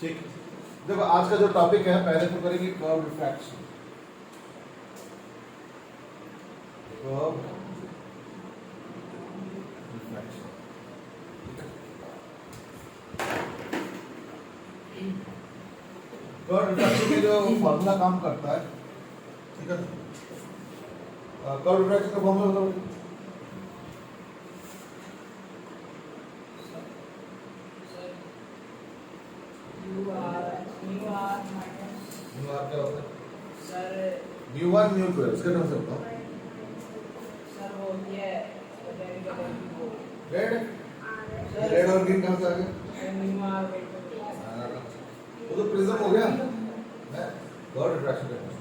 ठीक। देखो आज का जो टॉपिक है, पहले तो करेंगे curve refraction. Curve refraction, curve refraction में जो फॉर्मूला काम करता है, ठीक है। कर्व रिफ्रैक्शन का फॉर्मूला बताओ। क्या होता है सर? म्यू1 म्यू2 है, उसके नाम से बताओ। सर वो ये रेड रेड और ग्रीन कहाँ से आ गए? वो तो प्रिज्म हो गया। मैं कर्व रिफ्रैक्शन करता हूँ।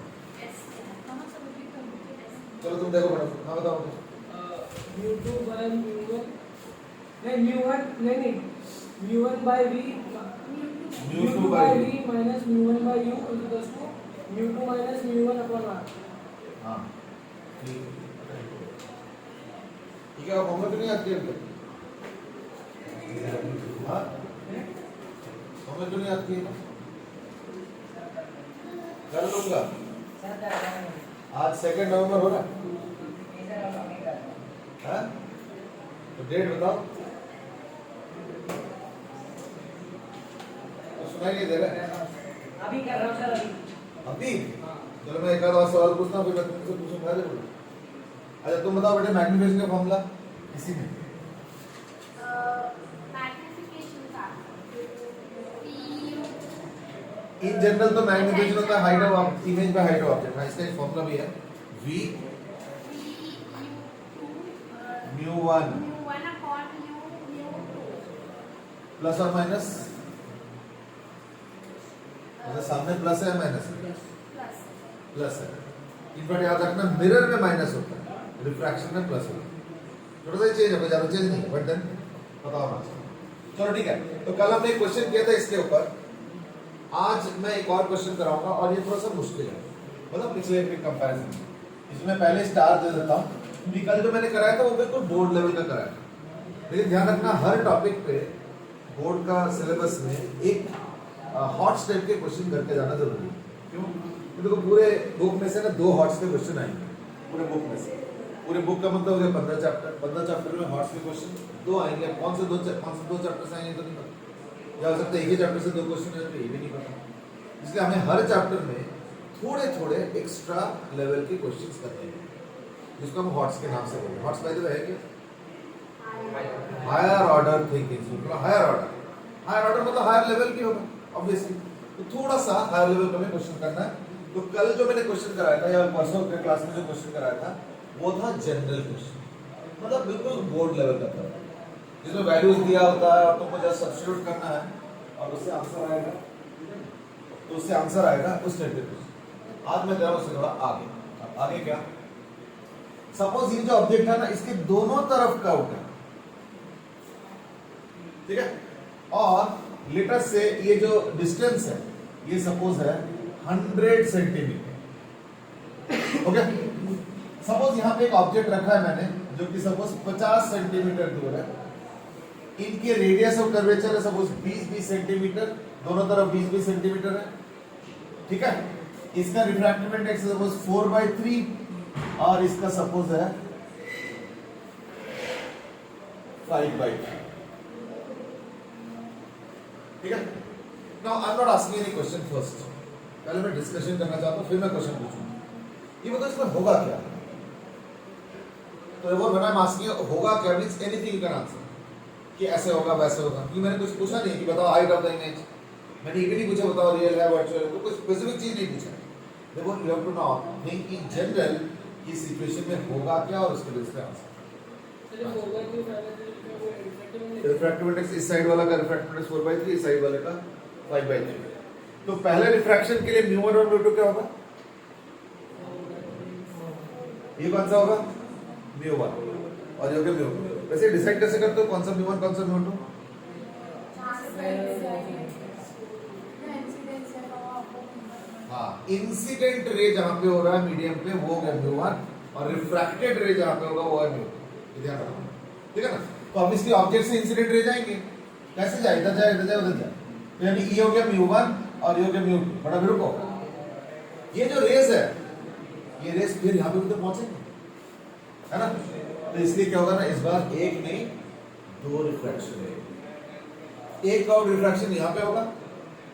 चलो तुम देखो मैडम, हाँ बताओ। Mu by V mu by V minus mu by U equals to म्यू2 minus mu upon R. हाँ ठीक है। फॉर्मूला तो नहीं आती है हाँ, फॉर्मूला तो नहीं आती है। कर लूंगा। आज 2 नवंबर हो रहा है, तो डेट बताओ। तो सुनाई नहीं दे रहा है अभी कर रहा हूँ सर, अभी। चलो मैं एक आध और सवाल पूछता हूँ, फिर मैं तुमसे पूछूंगा। अच्छा तुम बताओ बेटे, मैग्नीफिकेशन का फॉर्मूला किसी में? इन जनरल तो मैग्नीफिकेशन होता है height of image by height of object. इसका एक फॉर्मूला भी है, v म्यू1 प्लस और माइनस, मतलब सामने प्लस है माइनस है? प्लस है। इनफैक्ट याद रखना मिरर में माइनस होता है, रिफ्रैक्शन में प्लस होता है। थोड़ा सा चेंज है, ज्यादा चेंज नहीं, बट देन बताओ ना। चलो ठीक है। तो कल हमने एक क्वेश्चन किया था इसके ऊपर, आज मैं एक और क्वेश्चन कराऊंगा और ये थोड़ा सा मुश्किल है, मतलब पिछले के कंपैरिजन। इसमें पहले स्टार दे देता हूँ, क्योंकि कल जो मैंने कराया था वो बिल्कुल बोर्ड लेवल का कराया था। लेकिन ध्यान रखना हर टॉपिक पे बोर्ड का सिलेबस में एक हॉट स्टेप के क्वेश्चन करके जाना जरूरी है। क्यों? देखो पूरे बुक में से ना 2 हॉट्स के क्वेश्चन आएंगे, पूरे बुक में से। पूरे बुक का मतलब हो गया 15 चैप्टर, 15 चैप्टर में हॉट्स के क्वेश्चन 2 आएंगे। कौन से 2 चैप्टर से आएंगे तो नहीं पता, या हो सकता है एक ही चैप्टर से 2 क्वेश्चन आए, तो ये भी नहीं पता। इसलिए हमें हर चैप्टर में थोड़े थोड़े एक्स्ट्रा लेवल के क्वेश्चंस करते हैं, जिसको हम हॉट्स के नाम से बोलते हैं। हॉट्स पहले है क्या? हायर ऑर्डर थिंकिंग, मतलब हायर ऑर्डर। हायर ऑर्डर मतलब हायर लेवल की होगा ऑब्वियसली, तो थोड़ा सा हायर लेवल का भी क्वेश्चन करना है। तो कल जो मैंने क्वेश्चन कराया था या परसों के क्लास में जो क्वेश्चन कराया था वो था जनरल क्वेश्चन, मतलब बिल्कुल बोर्ड लेवल का था, जिसमें वैल्यूज दिया होता है और तुमको जस्ट सब्स्टिट्यूट करना है और उससे आंसर आएगा, तो उससे आंसर आएगा उस टाइप के क्वेश्चन। आज मैं दे रहा हूं उससे थोड़ा आगे। आगे क्या? सपोज ये जो ऑब्जेक्ट है ना, इसके दोनों तरफ कर्व है, ठीक है। और लेटर से ये जो डिस्टेंस है, ये सपोज है 100 सेंटीमीटर, ओके। सपोज यहाँ पे एक ऑब्जेक्ट रखा है मैंने, जो कि सपोज 50 सेंटीमीटर दूर है। इनके रेडियस ऑफ कर्वेचर है सपोज 20-20 सेंटीमीटर, दोनों तरफ 20-20 सेंटीमीटर है, ठीक है। इसका रिफ्रैक्टिव इंडेक्स सपोज 4/3 और इसका सपोज है 5/3, ठीक है। Now I am not asking any question first, पहले मैं डिस्कशन करना चाहता हूं, फिर मैं क्वेश्चन पूछूंगा। ये बताओ इसमें होगा क्या? तो वो व्हेन आई एम आस्किंग होगा क्या means anything you can answer, कि ऐसे होगा वैसे होगा। क्योंकि मैंने कुछ पूछा नहीं कि बताओ हाइट ऑफ द इमेज, मैंने ये भी नहीं पूछा बताओ रियल है वर्चुअल है, तो कोई स्पेसिफिक चीज नहीं पूछा। देखो you have to know think in general कि सिचुएशन में होगा क्या और उसके बेस पे आंसर। रिफ्रैक्टिव इंडेक्स इस साइड वाला का रिफ्रैक्टिव इंडेक्स 4/3, इस साइड वाले का 5/3। तो पहले रिफ्रैक्शन के लिए म्यू1 और म्यू2 क्या होगा? ये कौन सा होगा? म्यू1 और ये होगा म्यू2। वैसे डिसाइड कैसे करते हो कौन सा म्यू1 कौन सा म्यू2? हाँ, इंसिडेंट रे जहां पे हो रहा है मीडियम पे वो होगा म्यू1, और रिफ्रैक्टेड रे जहां पे होगा वो है म्यू2। ध्यान रखना, ठीक है ना। तो ऑब्वियसली ऑब्जेक्ट से इंसिडेंट रे जाएंगे, कैसे जाए? इधर जाए, इधर जाए, उधर जाए, तो यानी ये हो गया μ1 और ये हो गया μ2। बड़ा भी रुको, ये जो रेस है ये रेस फिर यहाँ पे भी तो पहुंचेंगे, है ना। तो इसलिए क्या होगा ना, इस बार एक नहीं दो रिफ्रैक्शन है। एक का रिफ्रैक्शन यहाँ पे होगा,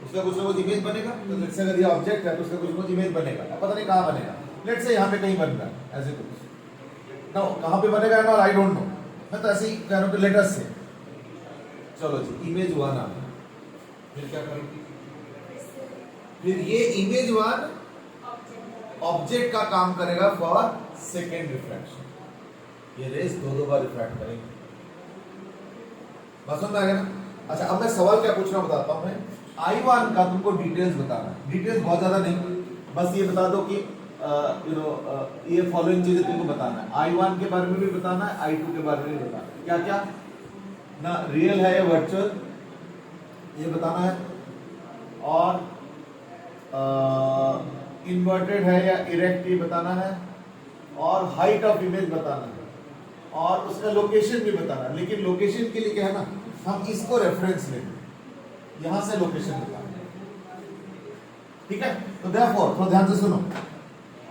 उसका कुछ ना कुछ इमेज बनेगा। तो लेट्स से अगर ये ऑब्जेक्ट है तो उसका कुछ ना कुछ इमेज बनेगा, अब पता नहीं कहाँ बनेगा। लेट्स से यहाँ पे कहीं बन रहा है ऐसे कुछ ना, कहाँ पे बनेगा ना आई डोंट नो, मैं तो ऐसे ही कह रहा हूँ कि लेटर्स से। चलो जी इमेज 1 आ गया, फिर क्या करेंगे, फिर ये इमेज 1 ऑब्जेक्ट का काम करेगा फॉर सेकेंड रिफ्रैक्शन। ये रेस दो बार रिफ्रैक्ट करेंगे। बात समझ में आ गया ना। अच्छा अब मैं सवाल क्या पूछ रहा हूं बताता हूं। मैं I1 का तुमको डिटेल्स बताना है, डिटेल्स बहुत ज्यादा नहीं, बस ये बता दो कि ये फॉलोइंग चीजें तुमको बताना है। I1 के बारे में भी बताना है, I2 के बारे में भी बताना है। क्या क्या ना, रियल है या वर्चुअल ये बताना है, और इन्वर्टेड है या इरेक्ट ये बताना है, और हाइट ऑफ इमेज बताना है, और उसका लोकेशन भी बताना है। लेकिन लोकेशन के लिए क्या है ना, हम इसको रेफरेंस लेंगे, यहां से लोकेशन बताना है, ठीक है। तो देयरफॉर थोड़ा ध्यान से सुनो,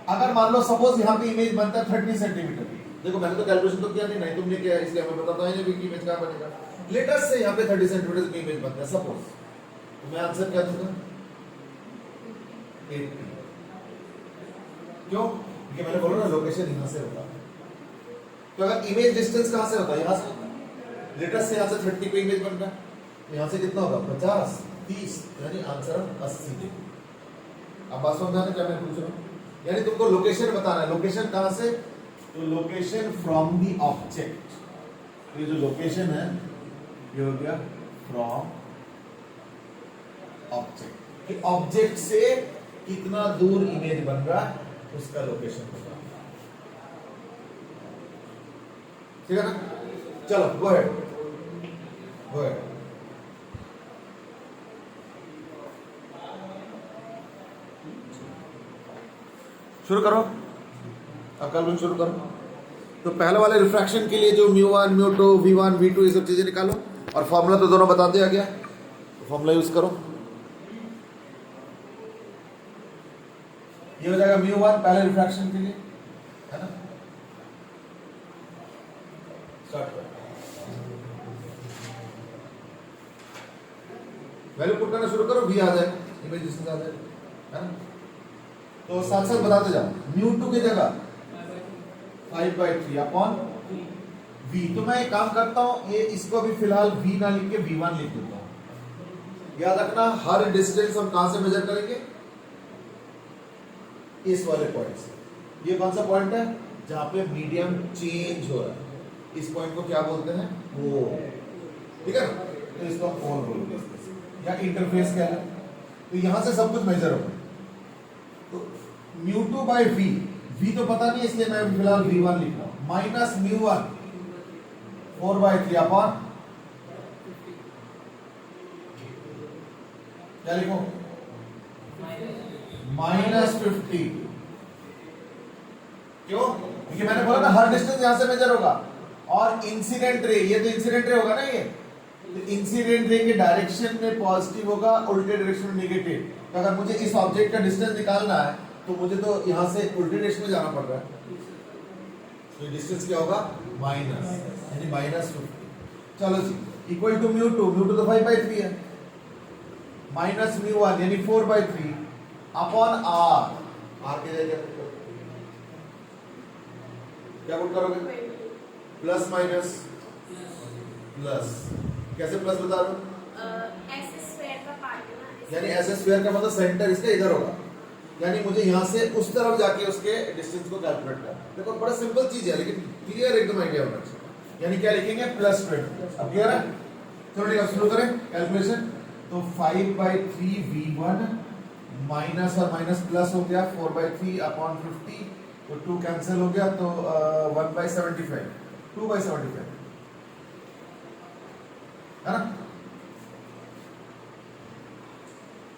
अगर मान लो सपोज यहाँ पे इमेज बनता है 30 सेंटीमीटर की, देखो मैंने तो कैलकुलेशन तो किया नहीं तुमने किया, इसलिए हमें बताता है कि इमेज क्या बनेगा। लेटेस्ट से यहाँ पे 30 सेंटीमीटर की इमेज बनता है सपोज, तो मैं आंसर क्या दूंगा 80। क्यों, क्योंकि मैंने बोला ना लोकेशन यहाँ से होता है। तो अगर इमेज डिस्टेंस कहाँ से होता है, यहाँ से होता है। लेटेस्ट से यहाँ से 30 पे इमेज बन रहा है, तो यहाँ से कितना होगा 50 30, यानी आंसर 80 डिग्री। अब बात समझना क्या मैं पूछ रहा हूँ, यानी तुमको लोकेशन बताना है। लोकेशन कहाँ से, तो लोकेशन फ्रॉम दी ऑब्जेक्ट। ये जो लोकेशन है ये हो गया फ्रॉम ऑब्जेक्ट, कि ऑब्जेक्ट से कितना दूर इमेज बन रहा है उसका लोकेशन बताना, ठीक है ना। चलो गो अहेड, गो अहेड। शुरू करो, अब कल शुरू करो। तो पहले वाले रिफ्रैक्शन के लिए जो μ1 μ2 v1 v2 ये सब चीजें निकालो, और फॉर्मूला तो दोनों बता दिया गया, तो फॉर्मूला यूज करो। ये हो जाएगा μ1 पहले रिफ्रैक्शन के लिए, है ना। स्टार्ट करो, वैल्यू पुट करना शुरू करो, v आ जाएगा, इमेज डिस्टेंस आ जाएगा, है ना। तो साथ साथ बताते जाओ, μ2 की जगह 5/3 अपॉन v। तो मैं एक काम करता हूं, ये इसको भी फिलहाल v ना लिख के v1 लिख देता हूं। याद रखना हर डिस्टेंस हम कहां से मेजर करेंगे, इस वाले पॉइंट से। ये कौन सा पॉइंट है, जहां पे मीडियम चेंज हो रहा है, इस पॉइंट को क्या बोलते हैं, वो, ठीक है ना। तो इसको हम पोल बोलते हैं, या इंटरफेस क्या है। तो यहां से सब कुछ मेजर होगा। तो μ2/v, v तो पता नहीं इसलिए मैं फिलहाल v1 लिख रहा हूं, माइनस μ1 4/3 अपॉन, क्या लिखो, -50। क्यों, क्योंकि मैंने बोला ना हर डिस्टेंस यहां से मेजर होगा, और इंसिडेंट रे, ये तो इंसिडेंट रे होगा ना, ये तो इंसिडेंट रे के डायरेक्शन में पॉजिटिव होगा, उल्टे डायरेक्शन में नेगेटिव। तो अगर मुझे इस ऑब्जेक्ट का डिस्टेंस निकालना है तो मुझे तो यहां से उल्टे डायरेक्शन में जाना पड़ रहा है, तो डिस्टेंस क्या होगा माइनस, यानी -50। चलो जी, इक्वल टू μ2 तो 5/3 है, माइनस μ1 यानी 4/3 अपॉन r के जगह क्या पुट करोगे, प्लस माइनस प्लस, कैसे प्लस बता रहे हो, यानी एस स्क्वायर का मतलब सेंटर इसका इधर होगा, यानी मुझे यहां से उस तरफ जाके उसके डिस्टेंस को कैलकुलेट करना। देखो बड़ा सिंपल चीज है, लेकिन क्लियर एकदम आइडिया होना चाहिए। यानी क्या लिखेंगे, +20। अब क्लियर है, चलो ठीक है शुरू करें कैलकुलेशन। तो 5/3 v1 माइनस और माइनस प्लस हो गया 4/3 अपॉन 50, तो 2 कैंसिल हो गया, तो 1/75 2/75, है ना,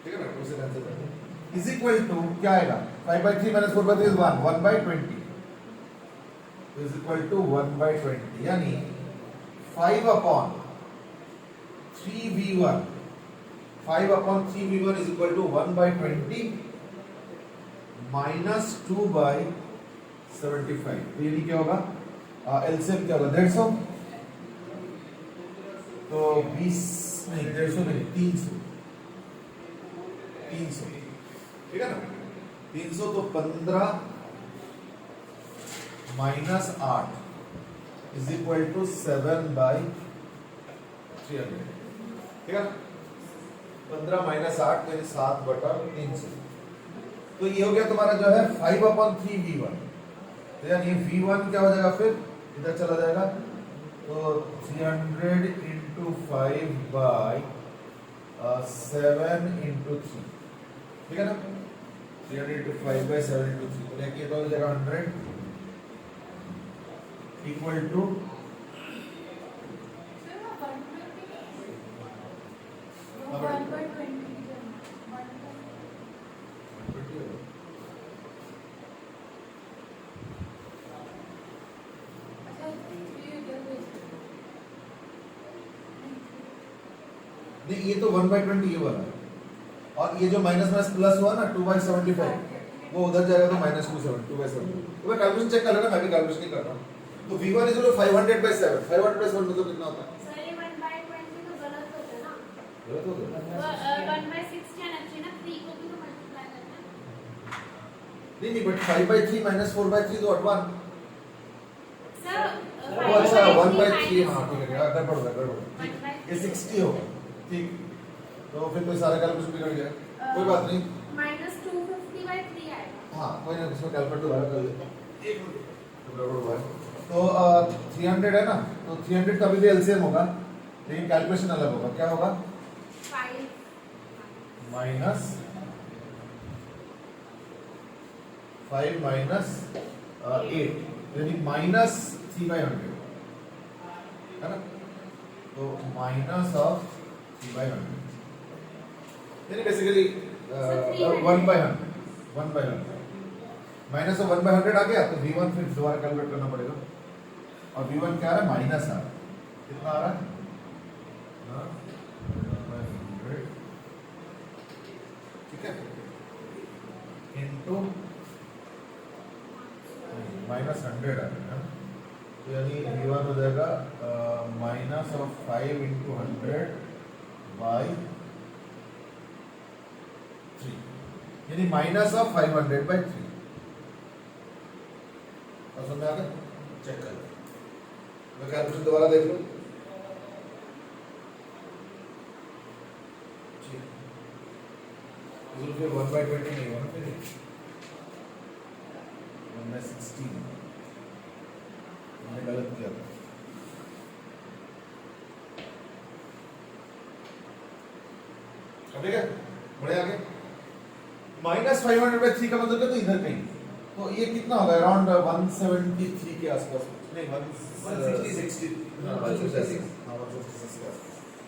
ठीक है ना। उसे कैंसिल कर दो, इज इक्वल टू क्या आएगा, 5/3 minus 4/3 is 1/20 is equal to 1/20, यानी 5/3 v1 5/3 v1 is equal to 1/20 minus 2/75। तो ये क्या होगा, एलसीएम क्या होगा 150, तो 20 नहीं 150 नहीं 300, ठीक है ना। 300 तो 15 माइनस 8 इज इक्वल टू 7/300, ठीक है। 15 माइनस 8 यानी 7/300। तो ये हो गया तुम्हारा जो है 5/3 v1। तो यानी v1 क्या हो जाएगा, फिर इधर चला जाएगा, तो 300 इंटू 5/7 इंटू 3, ठीक है ना। 300 इंटू 5/7 इंटू 3 तो देखिए तो हो जाएगा 100 इक्वल टू नहीं, ये तो 1/20 ये वाला है, और ये जो माइनस माइनस प्लस हुआ ना 2/75 वो उधर जाएगा तो -2/7 तो मैं कैलकुलेशन चेक कर लेना, मैं भी कैलकुलेशन नहीं कर रहा हूँ। तो v1 इज 500/7 500/7 मतलब कितना होता है, सर ये 1/20 तो गलत होता है ना, गलत हो गया। 1/60 आना चाहिए ना, 3 को भी तो मल्टीप्लाई करना है। नहीं बट 5/3 माइनस 4/3 तो 1। सर वो अच्छा 1/3, हाँ ठीक है, गड़बड़ होगा गड़बड़, ये 60 होगा, ठीक। तो फिर तो सारा कैलकुलेशन बिगड़ गया, कोई बात नहीं, -250/3 आएगा। हाँ कोई ना, इसमें कैलकुलेट दोबारा कर लेते हैं, एक मिनट तो गड़बड़ हुआ है। तो 300 है ना, तो 300 का भी एलसीएम होगा, लेकिन कैलकुलेशन अलग होगा, क्या होगा 5 -5 माइनस 8 यानी -3/100 है ना, तो माइनस ऑफ 3/100 यानी बेसिकली 1/100 माइनस ऑफ 1/100 आ गया, तो v1 फिर दोबारा कैलकुलेट करना पड़ेगा, और v1 क्या आ रहा है माइनस आ रहा है, कितना आ रहा है 1/100, ठीक है, इनटू -100 आ रहा है, तो यानी v1 हो जाएगा माइनस ऑफ 5 इंटू 100/3 यानी माइनस ऑफ 500/3। और समझ आ गया, चेक कर लो, मैं कैलकुलेशन दोबारा देख लो, ठीक, फिर 1/20 नहीं होगा ना, फिर 1/16 मैंने गलत किया था। ठीक है, बढ़े आगे। -500/3 का मतलब क्या, तो इधर कहीं, तो ये कितना होगा अराउंड 173 के आसपास, नहीं 166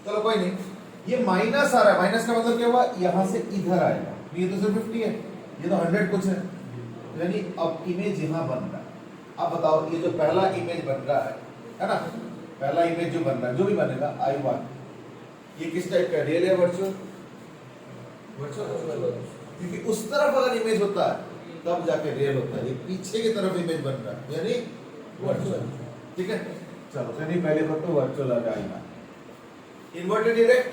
चलो कोई नहीं, ये माइनस आ रहा है, माइनस का मतलब क्या हुआ, यहाँ से इधर आएगा, ये तो सिर्फ 50 है, ये तो 100 कुछ है, यानी अब इमेज यहाँ बन रहा है। अब बताओ ये जो पहला इमेज बन रहा है ना, पहला इमेज जो बन रहा है, जो भी बनेगा I1, ये किस टाइप का, रियल या वर्चुअल, क्योंकि उस तरफ अगर इमेज होता है तब जाके रियल होता है, ये पीछे की तरफ इमेज बन रहा है यानी वर्चुअल, ठीक है। चलो यानी पहले बात तो वर्चुअल आ जाएगा, इन्वर्टेड डायरेक्ट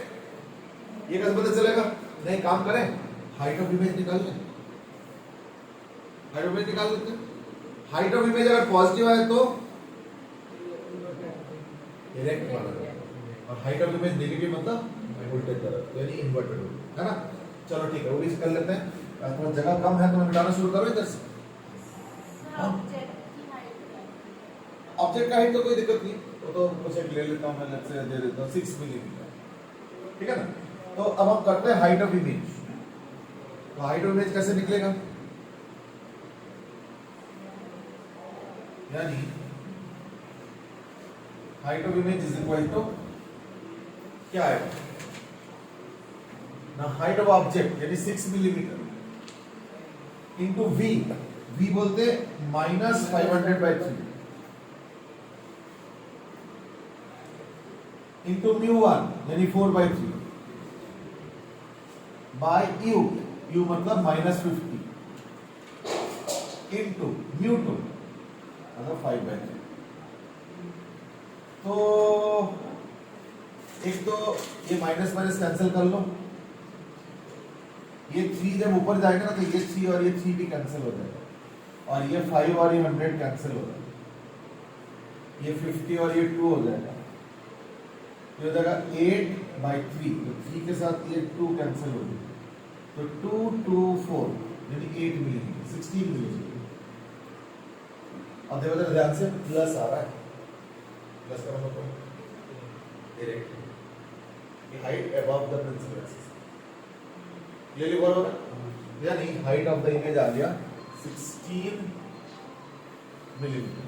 ये कैसे पता चलेगा, नहीं काम करें, हाइट ऑफ इमेज निकाल लें, हाइट ऑफ इमेज निकाल लेते हैं। हाइट ऑफ इमेज अगर पॉजिटिव है तो डायरेक्ट माना जाएगा, और हाइट ऑफ इमेज नेगेटिव मतलब उल्टे तरफ यानी इन्वर्टेड है ना। चलो ठीक है, वो भी कर लेते हैं, थोड़ा जगह कम है तो मैं मिटाना शुरू करूं इधर से। ऑब्जेक्ट का हाइट तो कोई दिक्कत नहीं, वो तो कुछ एक ले लेता हूं मैं, लेट्स से दे देता हूं 6 मिलीमीटर, ठीक है ना। तो अब हम करते हैं हाइट ऑफ इमेज, तो हाइट ऑफ इमेज कैसे निकलेगा, यानी height of image is equal to क्या आएगा ना, हाइट ऑफ ऑब्जेक्ट यानी 6 मिलीमीटर इंटू वी, वी बोलते -500/3 इंटू μ1 यानी 4/3 बाय यू, यू मतलब -50 इनटू μ2 मतलब 5/3। तो एक तो ये माइनस माइनस कैंसिल कर लो, ये 3 जब ऊपर जाएगा ना तो ये 3 और ये 3 भी कैंसिल हो जाएगा, और ये 5 और ये 100 कैंसिल हो जाएगा, ये 50 और ये 2 हो जाएगा, ये हो जाएगा 8/3, तो 3 के साथ ये 2 कैंसिल हो जाएगा, तो 2 2 4 यानी 8 मिलेंगे, 16 मिलेंगे। अब देखो जरा ध्यान से, प्लस आ रहा है, प्लस का मतलब डायरेक्ट ये height above the principal axis, clearly बोल रहा है, यानी हाइट ऑफ द इमेज आ गया 16 मिलीमीटर।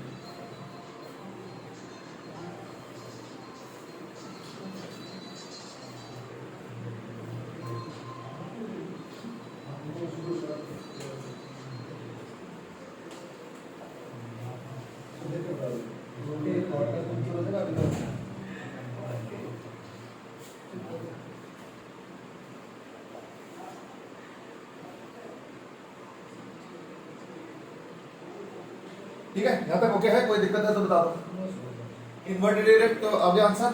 ठीक है, यहां तक ओके है, कोई दिक्कत है तो बता दो। इन्वर्टेड इरेक्ट, तो अब आंसर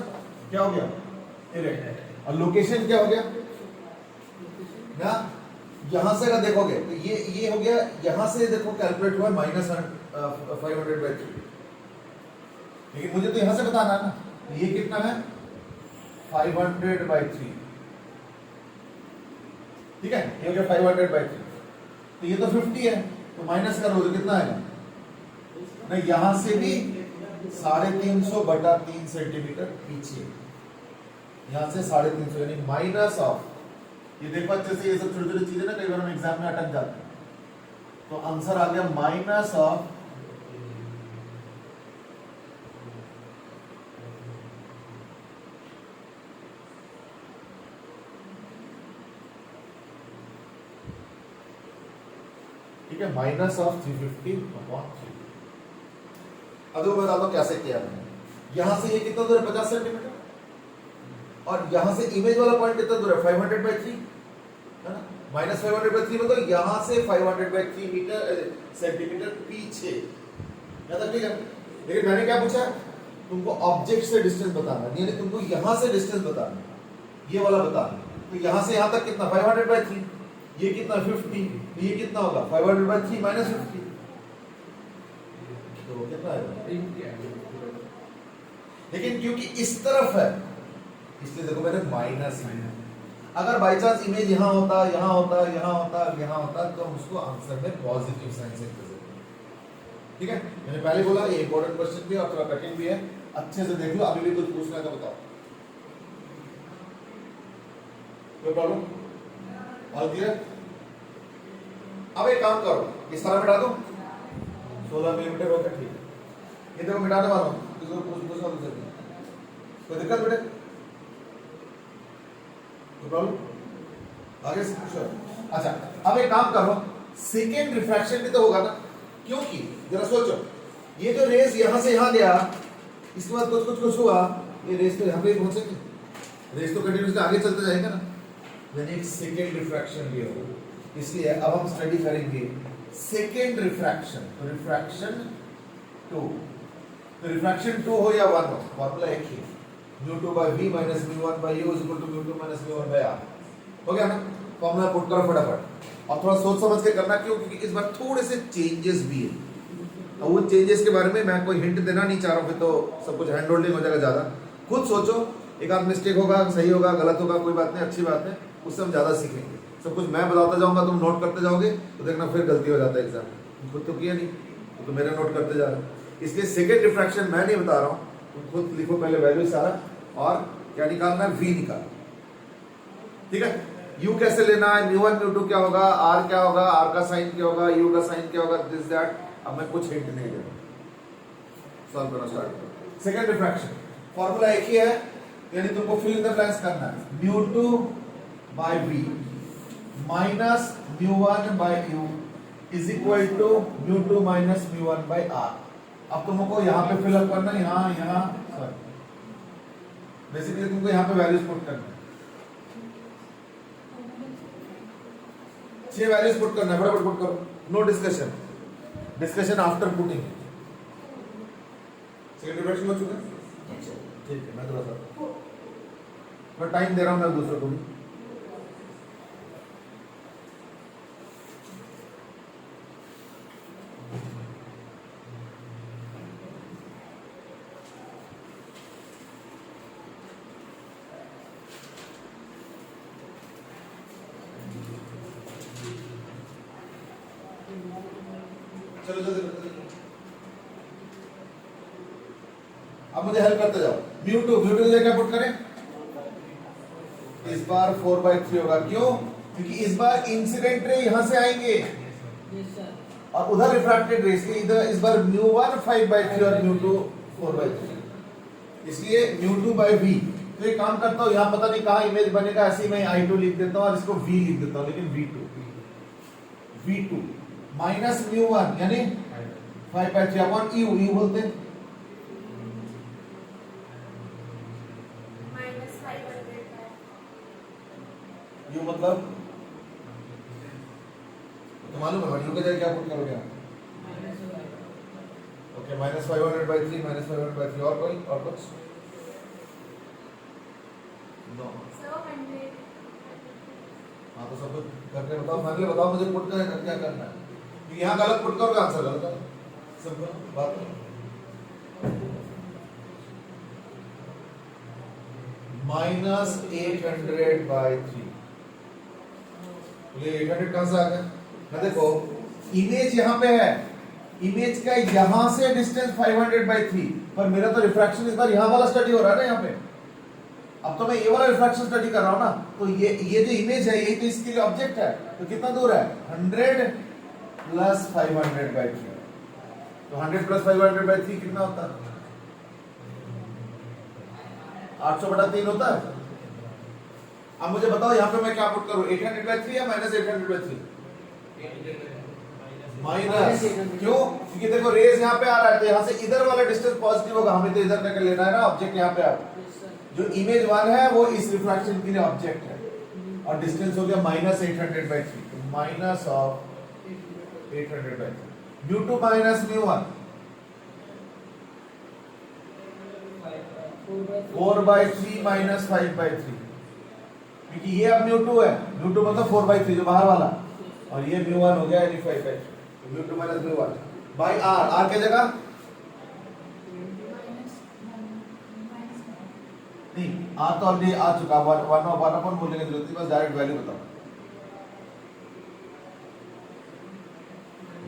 क्या हो गया, इरेक्ट, और लोकेशन क्या हो गया ना, यहां से अगर देखोगे तो ये हो गया, यहां से देखो कैलकुलेट हुआ -500/3, लेकिन मुझे तो यहां से बताना है ना, तो ये कितना है 500/3, ठीक है, ये हो गया 500/3, तो ये तो 50 है, तो माइनस करो तो कितना आएगा, नहीं यहां से भी 350/3 सेंटीमीटर पीछे, यहां से 350 यानी माइनस ऑफ, ये देखो अच्छे से, ये सब छोटी छोटी चीजें ना कई बार हम एग्जाम में अटक जाते हैं, तो आंसर आ गया माइनस ऑफ ठीक है, -350/3। अब देखो बता दो कैसे किया मैंने, यहां से ये कितना दूर है 50 सेंटीमीटर, और यहां से इमेज वाला पॉइंट कितना दूर है 500/3 है ना, -500/3 में तो यहां से 500/3 सेंटीमीटर पीछे, यहां तक ठीक है। लेकिन मैंने क्या पूछा, तुमको ऑब्जेक्ट से डिस्टेंस बताना है, यानी तुमको यहां से डिस्टेंस बताना है, ये वाला बताना है, तो यहां से यहां तक कितना 500/3, ये कितना 50, ये कितना होगा 500/3 -50, तो कितना आएगा, लेकिन क्योंकि इस तरफ है इसलिए देखो मैंने माइनस है, अगर बाई चांस इमेज यहां होता, यहां होता, यहां होता, यहां होता, तो हम उसको आंसर में पॉजिटिव साइन से रिप्रेजेंट करेंगे, ठीक है। मैंने पहले बोला ये इंपॉर्टेंट क्वेश्चन भी है और थोड़ा कठिन भी है, अच्छे से देख लो, अभी भी कुछ पूछना है तो बताओ, कोई प्रॉब्लम, ऑल क्लियर। अब एक काम करो, ये सारा मिटा दो, 16 मिलीमीटर होगा, ठीक है, ये देखो मिटाने वाला हूं, किसी को पूछना तो जरूर, कोई दिक्कत बेटे, कोई प्रॉब्लम, आगे से पूछो। अच्छा अब एक काम करो, सेकेंड रिफ्रैक्शन भी तो होगा ना, क्योंकि जरा सोचो, ये जो रेस यहां से यहां गया, इसके बाद कुछ हुआ, ये रेस तो यहां पे पहुंचेगी, रेस तो कंटिन्यूअसली आगे चलते जाएगा ना, यानी एक सेकेंड रिफ्रैक्शन भी होगा, इसलिए अब हम स्टडी करेंगे सेकेंड रिफ्रैक्शन, तो रिफ्रैक्शन 2, तो रिफ्रैक्शन 2 हो या 1 हो, फॉर्मूला एक ही, μ2/v - μ1/u = μ2 - μ1/r, हो गया ना, फॉर्मूला पुट करो फटाफट, और थोड़ा सोच समझ के करना, क्यों, क्योंकि इस बार थोड़े से चेंजेस भी है, और वो चेंजेस के बारे में मैं कोई हिंट देना नहीं चाह रहा हूं, फिर तो सब कुछ हैंड होल्डिंग हो जाएगा ज्यादा, खुद सोचो, एक आध मिस्टेक होगा, सही होगा, गलत होगा, कोई बात नहीं, अच्छी बात है, उससे हम ज्यादा सीखेंगे, सब कुछ मैं बताता जाऊंगा, तुम नोट करते जाओगे, तो देखना फिर गलती हो जाता है एग्जाम, खुद तो किया नहीं, तो मेरा नोट करते जा रहे हो, इसलिए सेकेंड रिफ्रैक्शन मैं नहीं बता रहा हूं, तुम खुद लिखो पहले वैल्यू सारा, और क्या निकालना है, v निकालना, ठीक है। u कैसे लेना है, μ1 μ2 क्या होगा, r क्या होगा, r का साइन क्या होगा, u का साइन क्या होगा, दिस दैट, अब मैं कुछ हिंट नहीं दे रहा, सॉल्व करना स्टार्ट करो। सेकेंड रिफ्रैक्शन फॉर्मूला एक ही है, यानी तुमको फिल इन द ब्लैंक्स करना है, μ2/v minus μ1/u is equal to μ2 minus μ1/r। अब तुमको यहाँ पे फिलअप करना, यहाँ सॉरी, बेसिकली तुमको यहाँ पे वैल्यूज पुट करना है, 6 वैल्यूज पुट करना है, फटाफट पुट करो, no discussion, discussion after putting. Second refraction हो चुका है, ठीक है। मैं थोड़ा सा टाइम दे रहा हूं मैं दूसरे को भी। चलो जल्दी करते जाओ। अब मुझे हेल्प करते जाओ। म्यू टू क्या पुट करें? इस बार 4/3 होगा, क्यों? क्योंकि इस बार इंसिडेंट रे यहां से आएंगे और उधर रिफ्रैक्टेड रे, इसलिए इधर इस बार μ1 5/3 और μ2 4/3, इसलिए μ2 by v। तो ये काम करता हूं, यहां पता नहीं कहां इमेज बनेगा, ऐसे मैं I2 लिख देता हूं और इसको v लिख देता हूं, लेकिन v2 माइनस μ1 यानी 5/3 अपॉन u बोलते हैं u मतलब तो मालूम है u के जगह क्या पुट करोगे आप? ओके, -500/3 -500/3 और कोई और कुछ? नो, हाँ तो सब कुछ करके बताओ, फाइनली बताओ मुझे पुट करके क्या करना है। यहाँ गलत पुट करोगे आंसर गलत है, सिंपल बात है। -800/3, ये 800 कहां से आ गया? ना देखो, इमेज यहाँ पे है, इमेज का यहां से डिस्टेंस 500/3, पर मेरा तो रिफ्रैक्शन इस बार यहाँ वाला स्टडी हो रहा है ना यहाँ पे। अब तो मैं ये वाला रिफ्रैक्शन स्टडी कर रहा हूँ ना, तो ये जो इमेज है ये तो इसके लिए ऑब्जेक्ट है, तो कितना दूर है? 100 + 500/3, तो 100 + 500/3 कितना होता है? 800/3 होता है। अब मुझे बताओ यहाँ पे मैं क्या पुट करूं, 800/3 या -800/3? माइनस, क्यों? क्योंकि देखो रेज यहाँ पे आ रहा है, तो यहाँ से इधर वाला डिस्टेंस पॉजिटिव होगा, हमें तो इधर तक लेना है ना, ऑब्जेक्ट यहाँ पे आ रहा है। जो इमेज 1 है वो इस रिफ्रैक्शन के लिए ऑब्जेक्ट है, और डिस्टेंस हो गया -800/3, तो -800/3 μ2 minus μ1 4/3 minus 5/3, क्योंकि ये अब μ2 है, μ2 मतलब 4/3 जो बाहर वाला, और ये μ1 हो गया यानी 5/3, तो μ2 minus μ1 by r के जगह नहीं, r तो ऑलरेडी आ चुका, 1 अपन बोलने की जरूरत नहीं, बस डायरेक्ट वैल्यू बताओ।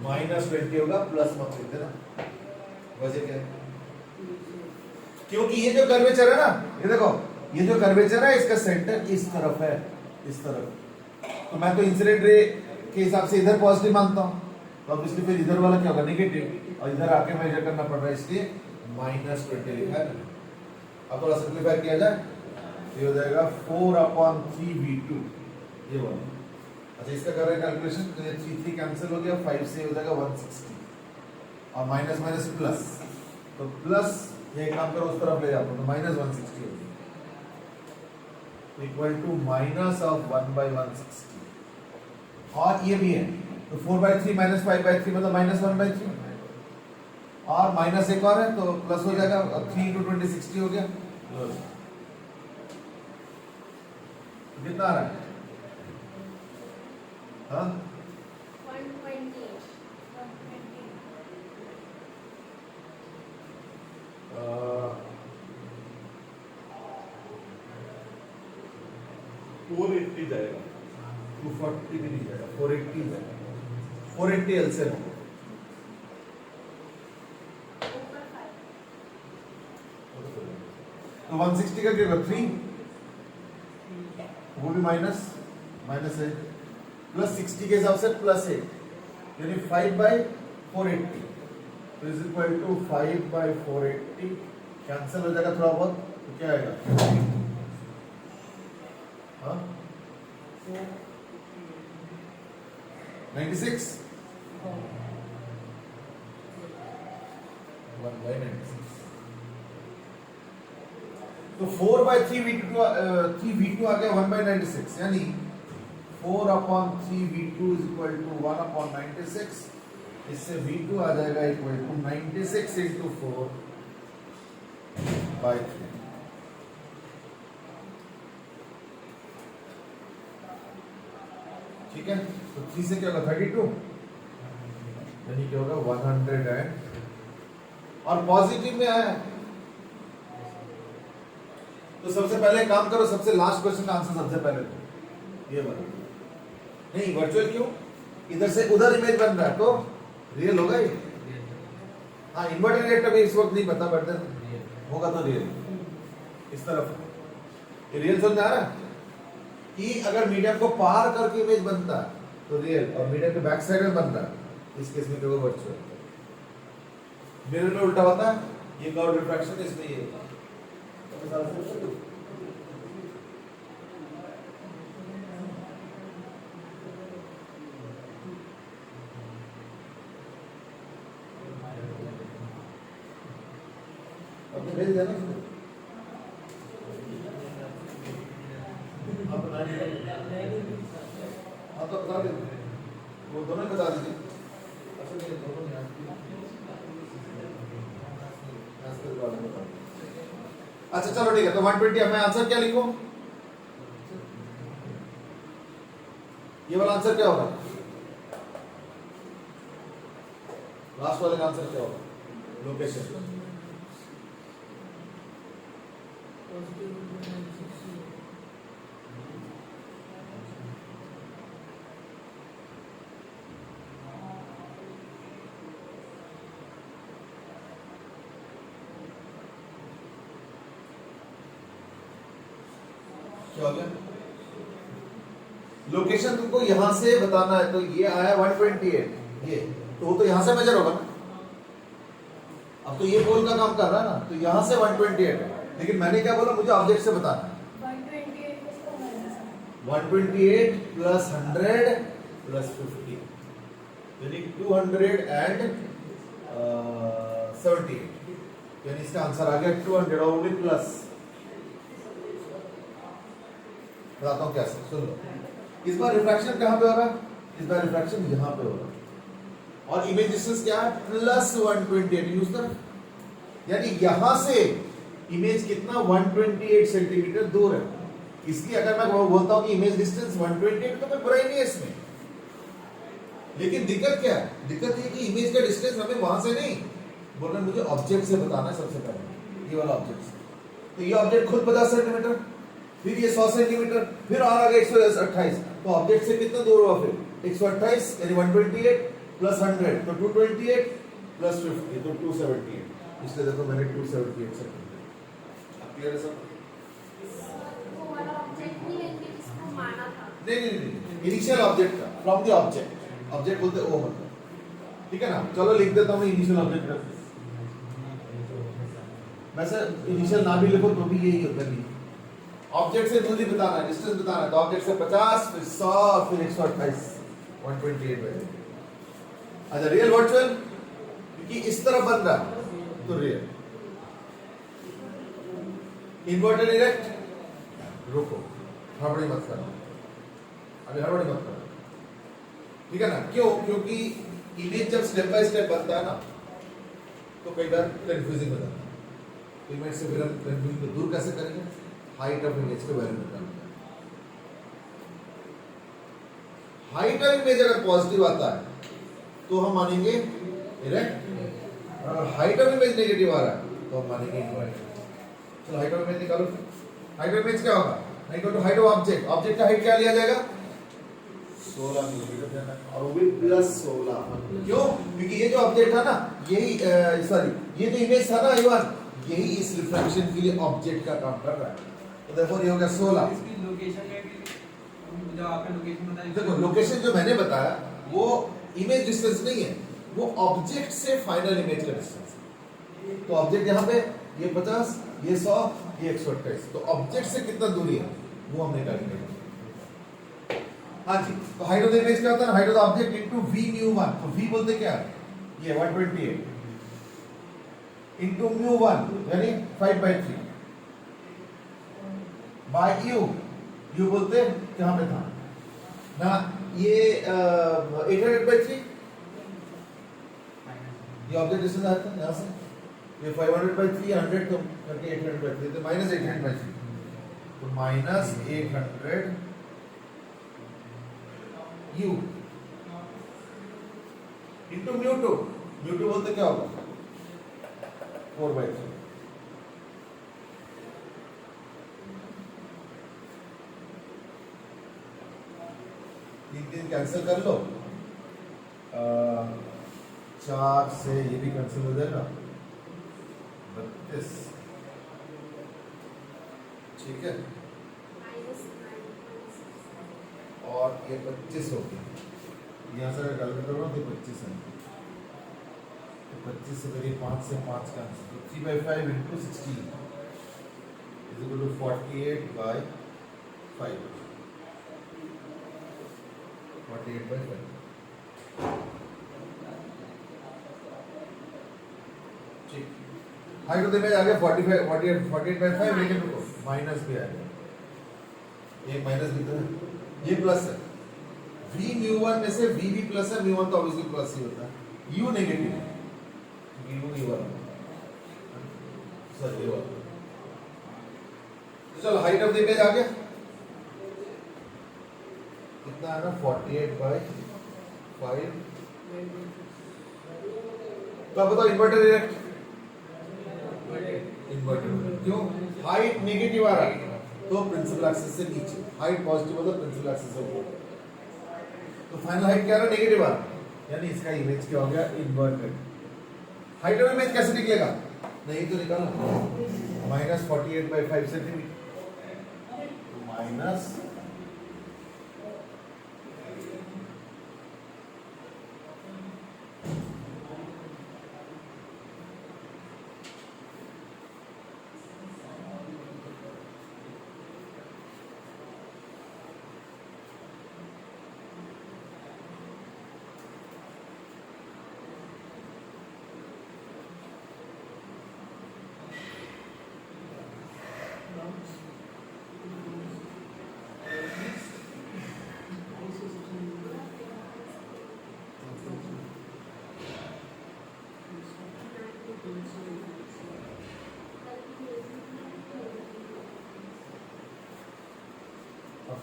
-20 होगा, प्लस मत लिख देना, वजह क्या है? क्योंकि ये जो कर्वेचर है ना, ये देखो, ये जो कर्वेचर है इसका सेंटर इस तरफ है, इस तरफ, तो मैं तो इंसिडेंट रे के हिसाब से इधर पॉजिटिव मानता हूं, तो अब इसलिए फिर इधर वाला क्या होगा? नेगेटिव, और इधर आके मेजर करना पड़ रहा है, इसलिए -20 लिखा है। अब थोड़ा सिंपलीफाई किया जाए, ये हो जाएगा 4/3v2, ये वाला। अच्छा, इसका कर रहे हैं कैलकुलेशन, तो ये 3 कैंसिल हो गया, 5 से हो जाएगा 160, और माइनस माइनस प्लस, तो प्लस ये काम करो उस तरफ ले जाता हूं, तो -160 हो गया, इक्वल टू -1/160, और ये भी है, तो 4/3 - 5/3 मतलब -1/3, और माइनस एक और है तो प्लस हो जाएगा, 3 × 20 60 हो गया। कितना आ रहा है? हाँ 480 जाएगा, 240 भी नहीं जाएगा, 480 जाएगा, 480 एलसीएम होगा। तो 160 का क्या होगा? 3, वो भी माइनस है, प्लस 60 के हिसाब से +8, यानी 5/480, तो इज इक्वल टू 5/480, कैंसिल हो जाएगा थोड़ा बहुत, तो क्या आएगा? हाँ 96, 1/96, तो 4/3v2 आ गया 1/96, यानी 4/3 v2 इज इक्वल टू 1/96। इससे v2 आ जाएगा इक्वल टू 96 इंटू 4/3। ठीक है, तो 3 से क्या होगा 32, यानी क्या होगा 100 एंड, और पॉजिटिव में आया। तो सबसे पहले काम करो, सबसे लास्ट क्वेश्चन का आंसर सबसे पहले दो, ये वाला। नहीं वर्चुअल क्यों, इधर से उधर इमेज बन रहा है तो रियल होगा ये। हाँ इन्वर्टेड रिएक्टर भी इस वक्त नहीं पता, बट होगा तो रियल। इस तरफ ये रियल समझ आ रहा है कि अगर मीडियम को पार करके इमेज बनता है तो रियल, और मीडियम के बैक साइड में बन रहा है इस केस में क्या होगा वर्चुअल। मिरर में उल्टा होता है, ये कर्व रिफ्रैक्शन, इसमें ये होता है। भेज देना आप बता दीजिए, आप तो बता दीजिए, वो दोनों बता दीजिए। अच्छा चलो ठीक है, तो 120 अब मैं आंसर क्या लिखूं, ये वाला आंसर क्या होगा, लास्ट वाले का आंसर क्या होगा, लोकेशन। क्या हो गया, लोकेशन तुमको यहां से बताना है, तो ये आया 128, ये तो वो तो यहां से मेजर होगा ना। अब तो ये पोल का काम कर रहा है ना, तो यहां से 128 है, लेकिन मैंने क्या बोला, मुझे ऑब्जेक्ट से बताना है। 128 प्लस 100 प्लस 50 यानी 278, यानी इसका आंसर आ गया 200 और भी प्लस। बताता हूं कैसे, सुन लो। इस बार रिफ्रैक्शन कहां पे हो रहा है, इस बार रिफ्रैक्शन यहां पे हो रहा है, और इमेज डिस्टेंस क्या है प्लस 128 यूज कर, यानी यहां से इमेज कितना 128 सेंटीमीटर दूर है। इसलिए अगर मैं बोलता हूं कि इमेज डिस्टेंस 128 तो कोई बुराई नहीं है इसमें, लेकिन दिक्कत क्या है, दिक्कत ये कि इमेज का डिस्टेंस हमें वहां से नहीं बोल रहे, मुझे ऑब्जेक्ट से बताना है सबसे पहले, ये वाला ऑब्जेक्ट से। तो ये ऑब्जेक्ट खुद 50 सेंटीमीटर, फिर ये 100 सेंटीमीटर, फिर और आगे 128, तो ऑब्जेक्ट से कितना दूर हुआ फिर 128, यानी 128 प्लस 100 तो 228 प्लस 50 तो 278, इसलिए देखो मैंने 278 सेंटीमीटर। अब क्लियर है सब? वो वाला ऑब्जेक्ट नहीं लेंगे जिसको माना था। नहीं, इनिशियल ऑब्जेक्ट का, फ्रॉम द ऑब्जेक्ट, ऑब्जेक्ट बोलते ओ मतलब, ठीक है ना। चलो लिख देता हूं इनिशियल ऑब्जेक्ट का, वैसे इनिशियल ना भी लिखो तो भी यही होता है। ऑब्जेक्ट से दूरी बताना है, डिस्टेंस बताना है, तो ऑब्जेक्ट से 50 फिर 100 फिर 128 128 बजे। अच्छा रियल वर्चुअल, क्योंकि इस तरफ बन रहा तो रियल। इन्वर्टेड डायरेक्ट, रुको हड़बड़ी मत करना, अभी हड़बड़ी मत करना, ठीक है ना। क्यों, क्योंकि इमेज जब स्टेप बाय स्टेप बनता है ना तो कई बार कंफ्यूजिंग हो जाता है। इमेज से फिर हम कंफ्यूजन को दूर कैसे करेंगे, हाइट ऑफ इमेज के वैल्यू निकालना। हाइट ऑफ इमेज अगर पॉजिटिव आता है तो हम मानेंगे इरेक्ट, और हाइट ऑफ इमेज नेगेटिव आ रहा है तो हम मानेंगे इनवर्टेड। चलो हाइट ऑफ इमेज निकालो। हाइट ऑफ इमेज क्या होगा, equal to height of object, object का हाइट क्या लिया जाएगा 16 मिलीमीटर, और वो भी प्लस 16। क्यों, क्योंकि ये जो ऑब्जेक्ट था ना, यही सॉरी ये जो इमेज था ना इवन, यही इस रिफ्रैक्शन के लिए ऑब्जेक्ट का काम कर रहा है, तो देखो ये हो गया 16। इसकी लोकेशन में भी जो आपने लोकेशन बताई, देखो लोकेशन जो मैंने बताया वो इमेज डिस्टेंस नहीं है, वो ऑब्जेक्ट से फाइनल इमेज का डिस्टेंस है। तो ऑब्जेक्ट यहाँ पे ये 50, ये 100, ये 128, तो ऑब्जेक्ट से कितना दूरी है वो हमने कैलकुलेट किया। हाँ जी, तो हाइट ऑफ द इमेज क्या होता है, height of the object into v mu1, तो v बोलते क्या है, ये 128 इनटू mu1 यानी 5/3 बाय u, u बोलते कहां पे था ना ये 800/3 ये ऑब्जेक्ट डिस्टेंस आता है यहाँ से, ये 500/3 100 तो करके 800/3 तो माइनस 800/3 तो माइनस 800 u इंटू म्यू 2 बोलते क्या होगा 4/3 3 कैंसिल कर लो, 4 से ये भी कैंसिल हो जाएगा 32, ठीक है, और ये 25 हो गया, यहाँ से अगर कैलकुलेट करो तो 25 है, तो 25 से करिए 5 से 5 कैंसिल, तो 3/5 इंटू 16 इज इक्वल टू 48/5 48/5 ठीक। हाइट ऑफ द इमेज आ गया 48/5 लेकिन रुको माइनस भी आ गया, एक माइनस भी तो है, ये प्लस है, v μ1 में से v भी प्लस है, μ1 तो ऑब्वियसली प्लस ही होता है, u नेगेटिव है, u ये वाला सर ये वाला, तो चलो हाइट ऑफ द इमेज आ गया कितना है ना 48/5, तो अब बताओ इन्वर्टर डायरेक्ट इन्वर्टर, क्यों हाइट नेगेटिव आ रहा है तो प्रिंसिपल एक्सिस से नीचे, हाइट पॉजिटिव होता है प्रिंसिपल एक्सिस से ऊपर, तो फाइनल हाइट क्या आ रहा है नेगेटिव आ रहा है, यानी इसका इमेज क्या हो गया इन्वर्टेड। हाइट ऑफ इमेज कैसे निकलेगा, नहीं तो निकालो माइनस 48/5 सेंटीमीटर, तो माइनस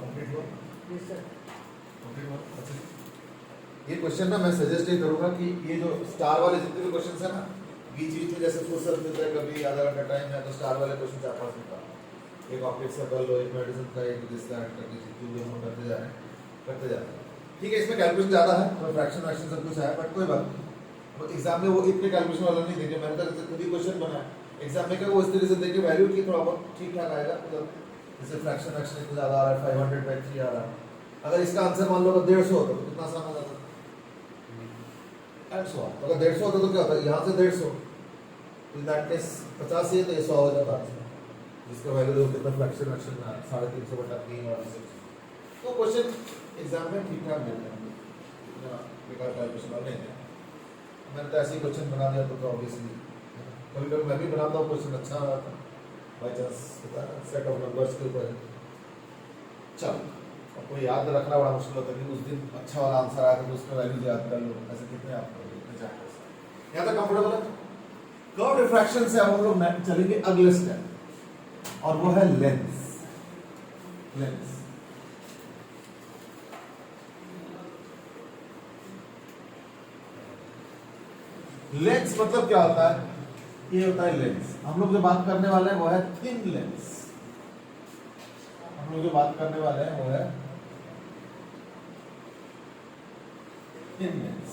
कंप्लीट हुआ, यस सर। कंप्लीट हुआ, अच्छा। ये क्वेश्चन ना मैं सजेस्ट ये करूंगा कि ये जो स्टार वाले जितने भी क्वेश्चंस है ना, बीच बीच में जैसे फुर्सत मिलता है कभी आधा घंटा टाइम है तो स्टार वाले क्वेश्चन 4-5 निकालो, एक ऑप्टिक्स का कर लो, एक मेडिसिन का, एक जिसका ऐड करके जो हम करते जा रहे हैं ठीक है। इसमें कैलकुलेशन ज़्यादा है तो फ्रैक्शन वैक्शन सब कुछ है, बट कोई बात नहीं, एग्जाम में वो इतने कैलकुलेशन वाला नहीं देंगे, मैंने तो खुद ही क्वेश्चन बनाया एग्जाम में, क्या वो इस तरीके से देंगे वैल्यू की थोड़ा बहुत ठीक ठाक आएगा, मतलब जैसे फ्रैक्शन वैक्शन इतना ज़्यादा आ रहा है 500/3 आ रहा है, अगर इसका आंसर मान लो अगर 150 होता तो कितना आसान हो जाता, 150, तो अगर 150 होता तो क्या होता है यहाँ से 150, इन दैट केस 50 से तो ये 100 हो जाता है, जिसका वैल्यू देखो कितना फ्रैक्शन वैक्शन 350/3 और 6, तो क्वेश्चन एग्जाम में ठीक ठाक मिलते हैं, बेकार कैलकुलेशन वाले नहीं है। मैंने तो ऐसे ही क्वेश्चन बना दिया तो ऑब्वियसली कभी कभी मैं भी बनाता हूँ, क्वेश्चन अच्छा आ रहा था by chance, set of numbers के ऊपर। चलो आपको याद रखना बड़ा मुश्किल होता है कि उस दिन अच्छा वाला आंसर आया था तो उसका वैल्यूज याद कर लो, ऐसे कितने आप करोगे इतने चैप्टर्स, यहाँ तक कंफर्टेबल है। कर्व रिफ्रैक्शन से अब हम लोग चलेंगे अगले स्टेप, और वो है लेंस। लेंस लेंस मतलब क्या होता है, ये होता है लेंस। हम लोग जो बात करने वाले हैं वो है थिन लेंस, हम लोग जो बात करने वाले हैं वो है थिन लेंस।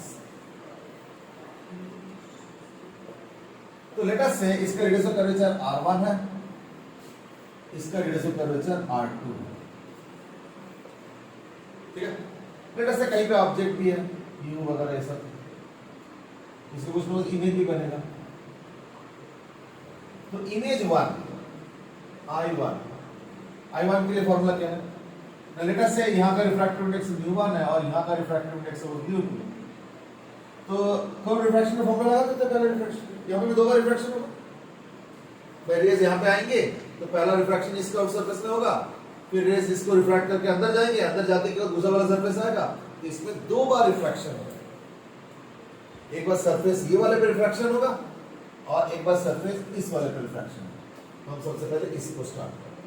तो लेट अस से इसका रेडियस ऑफ कर्वेचर R1 है, इसका रेडियस ऑफ कर्वेचर R2 है, ठीक है। लेट अस से कहीं पे ऑब्जेक्ट भी है U वगैरह ये सब, इसको कुछ मतलब इमेज भी बनेगा, तो इमेज 1 I1 के लिए फॉर्मूला क्या है, लेट अस से यहाँ का रिफ्रैक्टिव इंडेक्स μ1 है और यहाँ का रिफ्रैक्टिव इंडेक्स μ2, तो कर्व रिफ्रैक्शन का फॉर्मूला लगा देते हैं। पहला रिफ्रैक्शन यहाँ पे 2 बार रिफ्रैक्शन होगा, रेडियस यहाँ पे आएंगे तो पहला रिफ्रैक्शन इस कर्व सरफेस में होगा, फिर रेस इसको रिफ्रैक्ट करके अंदर जाएंगे, अंदर जाते के बाद दूसरा वाला सरफेस आएगा, तो इसमें दो बार रिफ्रैक्शन होगा। एक बार सरफेस ये वाले पे रिफ्रैक्शन होगा और एक बार सरफेस इस वाले पे रिफ्रैक्शन होगा। तो हम सबसे पहले इसी को स्टार्ट करें,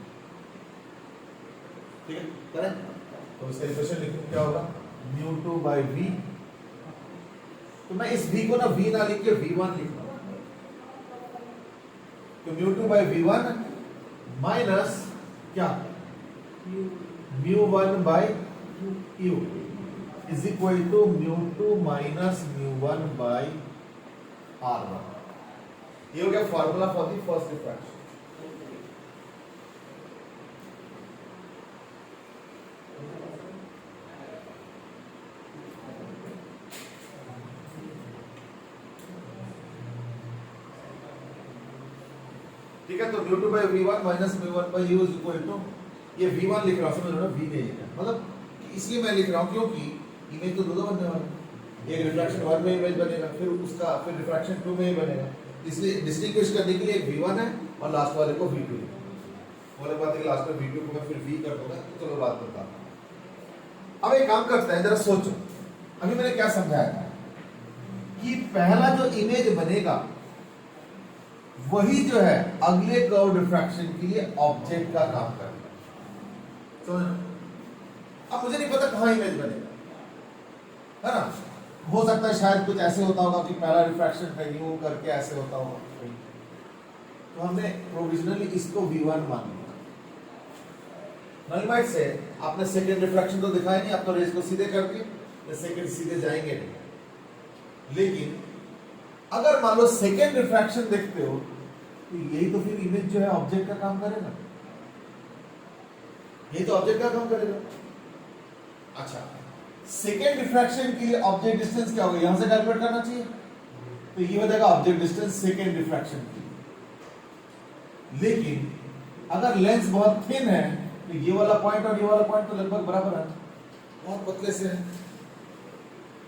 ठीक है, करें। तो इसका इक्वेशन लिखूं, क्या होगा, μ2 by v। तो मैं इस v को ना v ना लिख के v1 लिख रहा हूं। तो μ2 by v1 माइनस क्या, μ1 by u is equal to μ2 minus μ1 by r1। ये हो गया formula for the first diffraction. ठीक है, तो μ2 by v1 minus μ1 by u is equal to, ये v1 लिख रहा हूं, समझ लो ना, v नहीं लिखा, मतलब इसलिए मैं लिख रहा हूं क्योंकि इमेज तो दो बनने वाले, एक रिफ्रैक्शन 1 में इमेज बनेगा, फिर उसका फिर रिफ्रैक्शन 2 में ही बनेगा, इसलिए डिस्टिंग्विश करने के लिए एक v1 है और लास्ट वाले को v2 लिखा। बोले बात है कि लास्ट में v2 को मैं फिर v कर दूंगा, तो चलो बात बताता हूं। अब एक काम करते हैं, जरा सोचो, अभी मैंने क्या समझाया था कि पहला जो इमेज बनेगा वही जो है अगले कर्व डिफ्रैक्शन के लिए ऑब्जेक्ट का काम करेगा, समझ। अब मुझे नहीं पता कहां इमेज बनेगा, है ना, हो सकता है शायद कुछ ऐसे होता होगा कि पहला रिफ्रैक्शन का यूं करके ऐसे होता होगा, तो हमने प्रोविजनली इसको v1 मान लिया। नॉर्मल से आपने सेकंड रिफ्रैक्शन तो दिखाया नहीं, आप तो रेस को सीधे करके सेकंड सीधे जाएंगे नहीं, लेकिन अगर मान लो सेकंड रिफ्रैक्शन देखते हो तो यही तो फिर इमेज जो है ऑब्जेक्ट का काम करेगा, यही तो ऑब्जेक्ट का काम करेगा। अच्छा, सेकेंड रिफ्रैक्शन के लिए ऑब्जेक्ट डिस्टेंस क्या होगा, यहां से कैलकुलेट करना चाहिए, तो ये हो जाएगा ऑब्जेक्ट डिस्टेंस सेकेंड रिफ्रैक्शन के लिए। लेकिन अगर लेंस बहुत थिन है तो ये वाला पॉइंट और ये वाला पॉइंट तो लगभग बराबर है, बहुत पतले से है,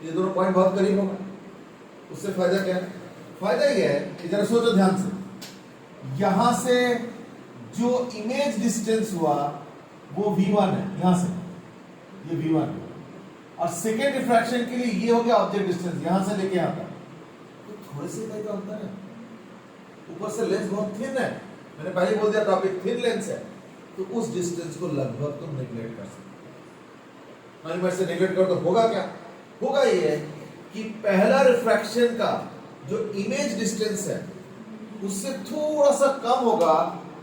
ये दोनों पॉइंट बहुत करीब होगा, उससे फायदा क्या है, फायदा ये है कि जरा सोचो ध्यान से, यहां से जो इमेज डिस्टेंस हुआ वो v1 है, यहां से ये v1 है, और सेकेंड रिफ्रैक्शन के लिए ये हो गया ऑब्जेक्ट डिस्टेंस यहां से लेके यहां तक, तो थोड़े से का अंतर है। ऊपर से लेंस बहुत थिन है, मैंने पहले बोल दिया टॉपिक थिन लेंस है, तो उस डिस्टेंस को लगभग तुम नेग्लेक्ट कर सकते हो। मैं से नेग्लेक्ट कर तो होगा क्या, होगा ये कि पहला रिफ्रैक्शन का जो इमेज डिस्टेंस है उससे थोड़ा सा कम होगा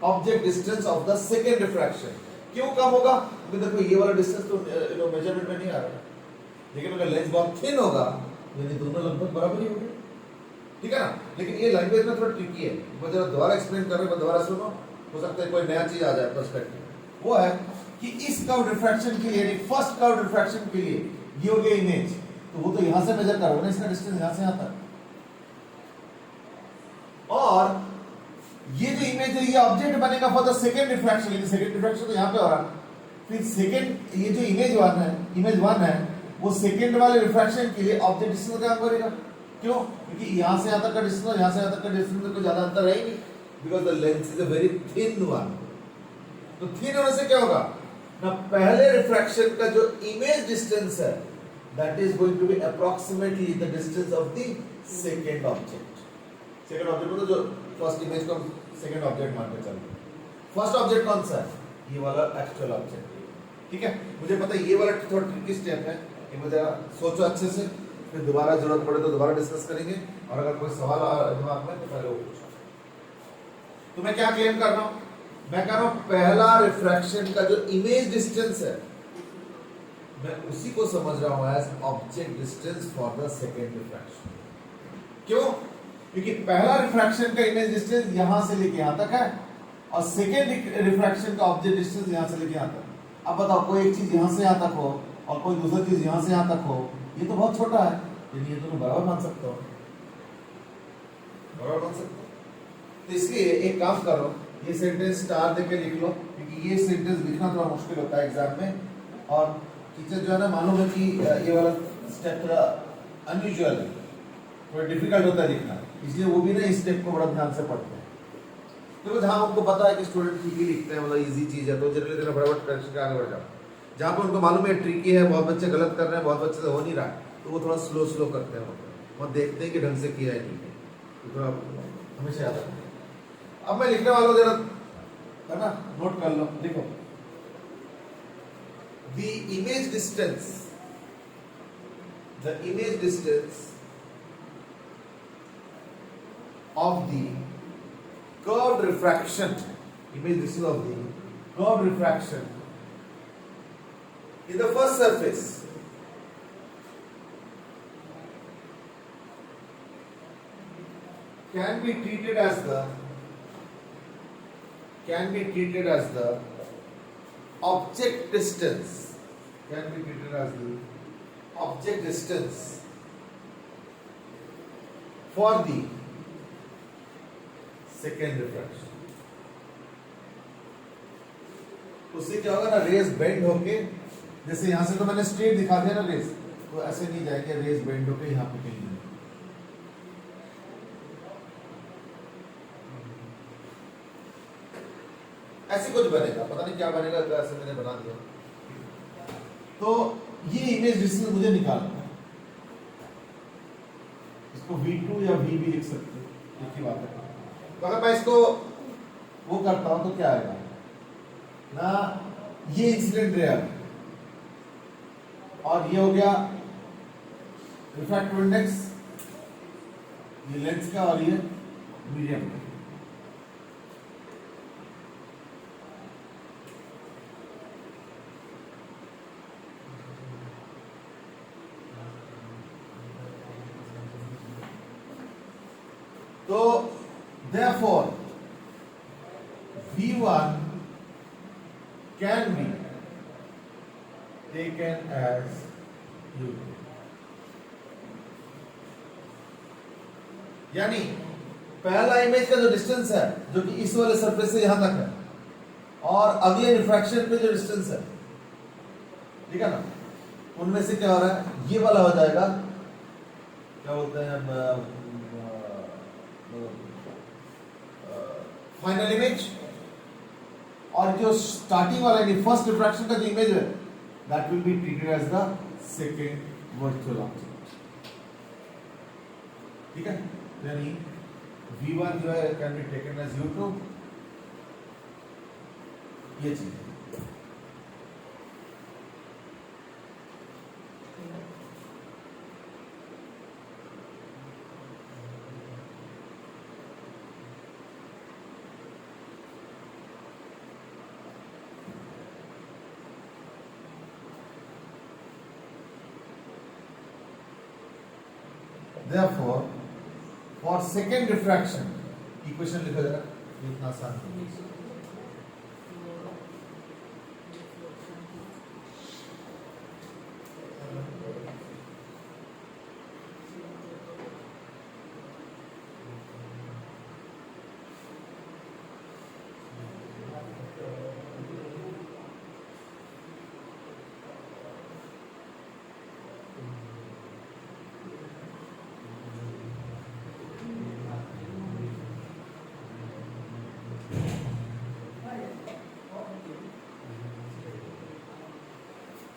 object distance of the second refraction. क्यों कम होगा, क्योंकि देखो ये वाला डिस्टेंस तो मेजरमेंट में नहीं आ रहा, लेकिन अगर लेंस बहुत थिन होगा यानी दोनों लगभग बराबर ही होंगे, ठीक है ना। लेकिन ये लैंग्वेज में थोड़ा ट्रिकी है, मैं जरा दोबारा एक्सप्लेन कर रहा हूं, दोबारा सुनो, हो सकता है कोई नया चीज आ जाए पर्सपेक्टिव। वो है कि इस कर्व रिफ्रैक्शन के लिए यानी फर्स्ट कर्व रिफ्रैक्शन के लिए ये हो गया इमेज, तो वो तो यहां से मेजर करोगे ना, इसका डिस्टेंस यहां से यहां तक, और ये जो इमेज है ये ऑब्जेक्ट बनेगा फॉर द सेकंड रिफ्रैक्शन, लेकिन सेकंड रिफ्रैक्शन तो यहां पे हो रहा है। फिर सेकंड ये जो इमेज वन है वो सेकंड वाले रिफ्रैक्शन के लिए ऑब्जेक्ट डिस्टेंस का काम करेगा। क्यों, क्योंकि यहां से यहां तक का डिस्टेंस और यहां से यहां तक का डिस्टेंस में कोई ज्यादा अंतर है ही नहीं, because the lens is a very thin one. तो थिन होने से क्या होगा ना, पहले रिफ्रैक्शन का जो इमेज डिस्टेंस है that is going to be approximately the distance of the second object। second object मतलब जो first image को second object मान के चलते हैं। first object कौन सा है, ये वाला actual object, ठीक है। मुझे पता है ये वाला थोड़ा ट्रिकी स्टेप है, ये मुझे सोचो अच्छे से, फिर दोबारा जरूरत पड़े तो दोबारा डिस्कस करेंगे, और अगर कोई सवाल आ दिमाग में तो पहले वो पूछो। तो मैं क्या क्लेम कर रहा हूं, मैं कह रहा हूं पहला रिफ्रैक्शन का जो इमेज डिस्टेंस है मैं उसी को समझ रहा हूं as object distance for the second refraction. क्यों, क्योंकि पहला रिफ्रैक्शन का इमेज डिस्टेंस यहां से लेके यहां तक है, और सेकेंड रिफ्रैक्शन का ऑब्जेक्ट डिस्टेंस यहां से लेके यहां तक। अब बताओ कोई एक चीज यहां से यहां तक हो और कोई दूसरी चीज यहां से यहां तक हो, ये तो बहुत छोटा है, लेकिन ये दोनों बराबर मान सकते हो, बराबर मान सकते हो। तो इसलिए एक काम करो, ये सेंटेंस स्टार देके लिख लो, क्योंकि ये सेंटेंस लिखना थोड़ा मुश्किल होता है एग्जाम में, और टीचर जो है ना मालूम है कि ये वाला स्टेप थोड़ा अनयूजुअल है, थोड़ा डिफिकल्ट होता है लिखना, इसलिए वो भी ना इस स्टेप को बड़ा ध्यान से पढ़ते हैं। देखो जहाँ उनको पता है कि स्टूडेंट ठीक ही लिखते हैं, मतलब इजी चीज है, तो जनरली देना फटाफट करेक्शन के आगे बढ़ जाओ। जहाँ पर उनको मालूम है ट्रिकी है, बहुत बच्चे गलत कर रहे हैं, बहुत बच्चे से हो नहीं रहा है, तो वो थोड़ा स्लो स्लो करते हैं, और देखते हैं कि ढंग से किया है नहीं है, तो थोड़ा हमेशा याद रखना। अब मैं लिखने वालों जरा है ना, नोट कर लो, देखो the image distance of the curved refraction, image distance of the curved refraction in the first surface can be treated as the object distance, for the second refraction। उससे क्या होगा ना, रेज बेंड होके, जैसे यहां से तो मैंने स्ट्रेट दिखा दिया ना रेज, तो ऐसे नहीं जाएगा, रेज बेंड होके यहां पे कहीं नहीं। ऐसे कुछ बनेगा, पता नहीं क्या बनेगा, तो ऐसे मैंने बना दिया। तो ये इमेज डिस्टेंस मुझे निकालना है, इसको V2 या V भी लिख सकते हो, एक ही बात है। तो अगर मैं इसको वो करता हूं तो क्या आएगा ना, ये इंसिडेंट रे और ये हो गया रिफ्रैक्टिव इंडेक्स, ये लेंस का और ये मीडियम का। तो therefore V1 can be taken as U2, यानी पहला इमेज का जो डिस्टेंस है, जो कि इस वाले सरफेस से यहां तक है, और अगले रिफ्रैक्शन पे जो डिस्टेंस है, ठीक है ना, उनमें से क्या हो रहा है, ये वाला हो जाएगा, क्या बोलते हैं, फाइनल इमेज, और जो स्टार्टिंग वाला यानी फर्स्ट रिफ्रैक्शन का जो इमेज है, that will be treated as the second virtual object, ठीक है। यानी V1 जो है can be taken as U2, ये चीज। Therefore, for second refraction, equation लिखा जरा, इतना आसान है।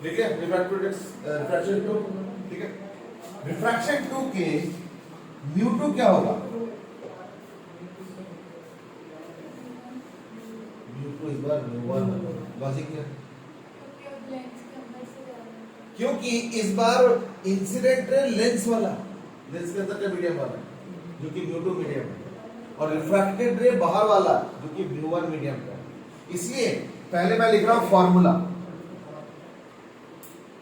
ठीक है, रिफ्रैक्शन 2, ठीक है। रिफ्रैक्शन 2 के μ2 क्या होगा, μ2 इस बार μ1, लॉजिक क्या, क्योंकि इस बार इंसिडेंट लेंस वाला, लेंस के अंदर का मीडियम वाला, जो कि μ2 मीडियम है, और रिफ्रैक्टेड रे बाहर वाला, जो कि μ1 मीडियम का है। इसलिए पहले मैं लिख रहा हूं फॉर्मूला,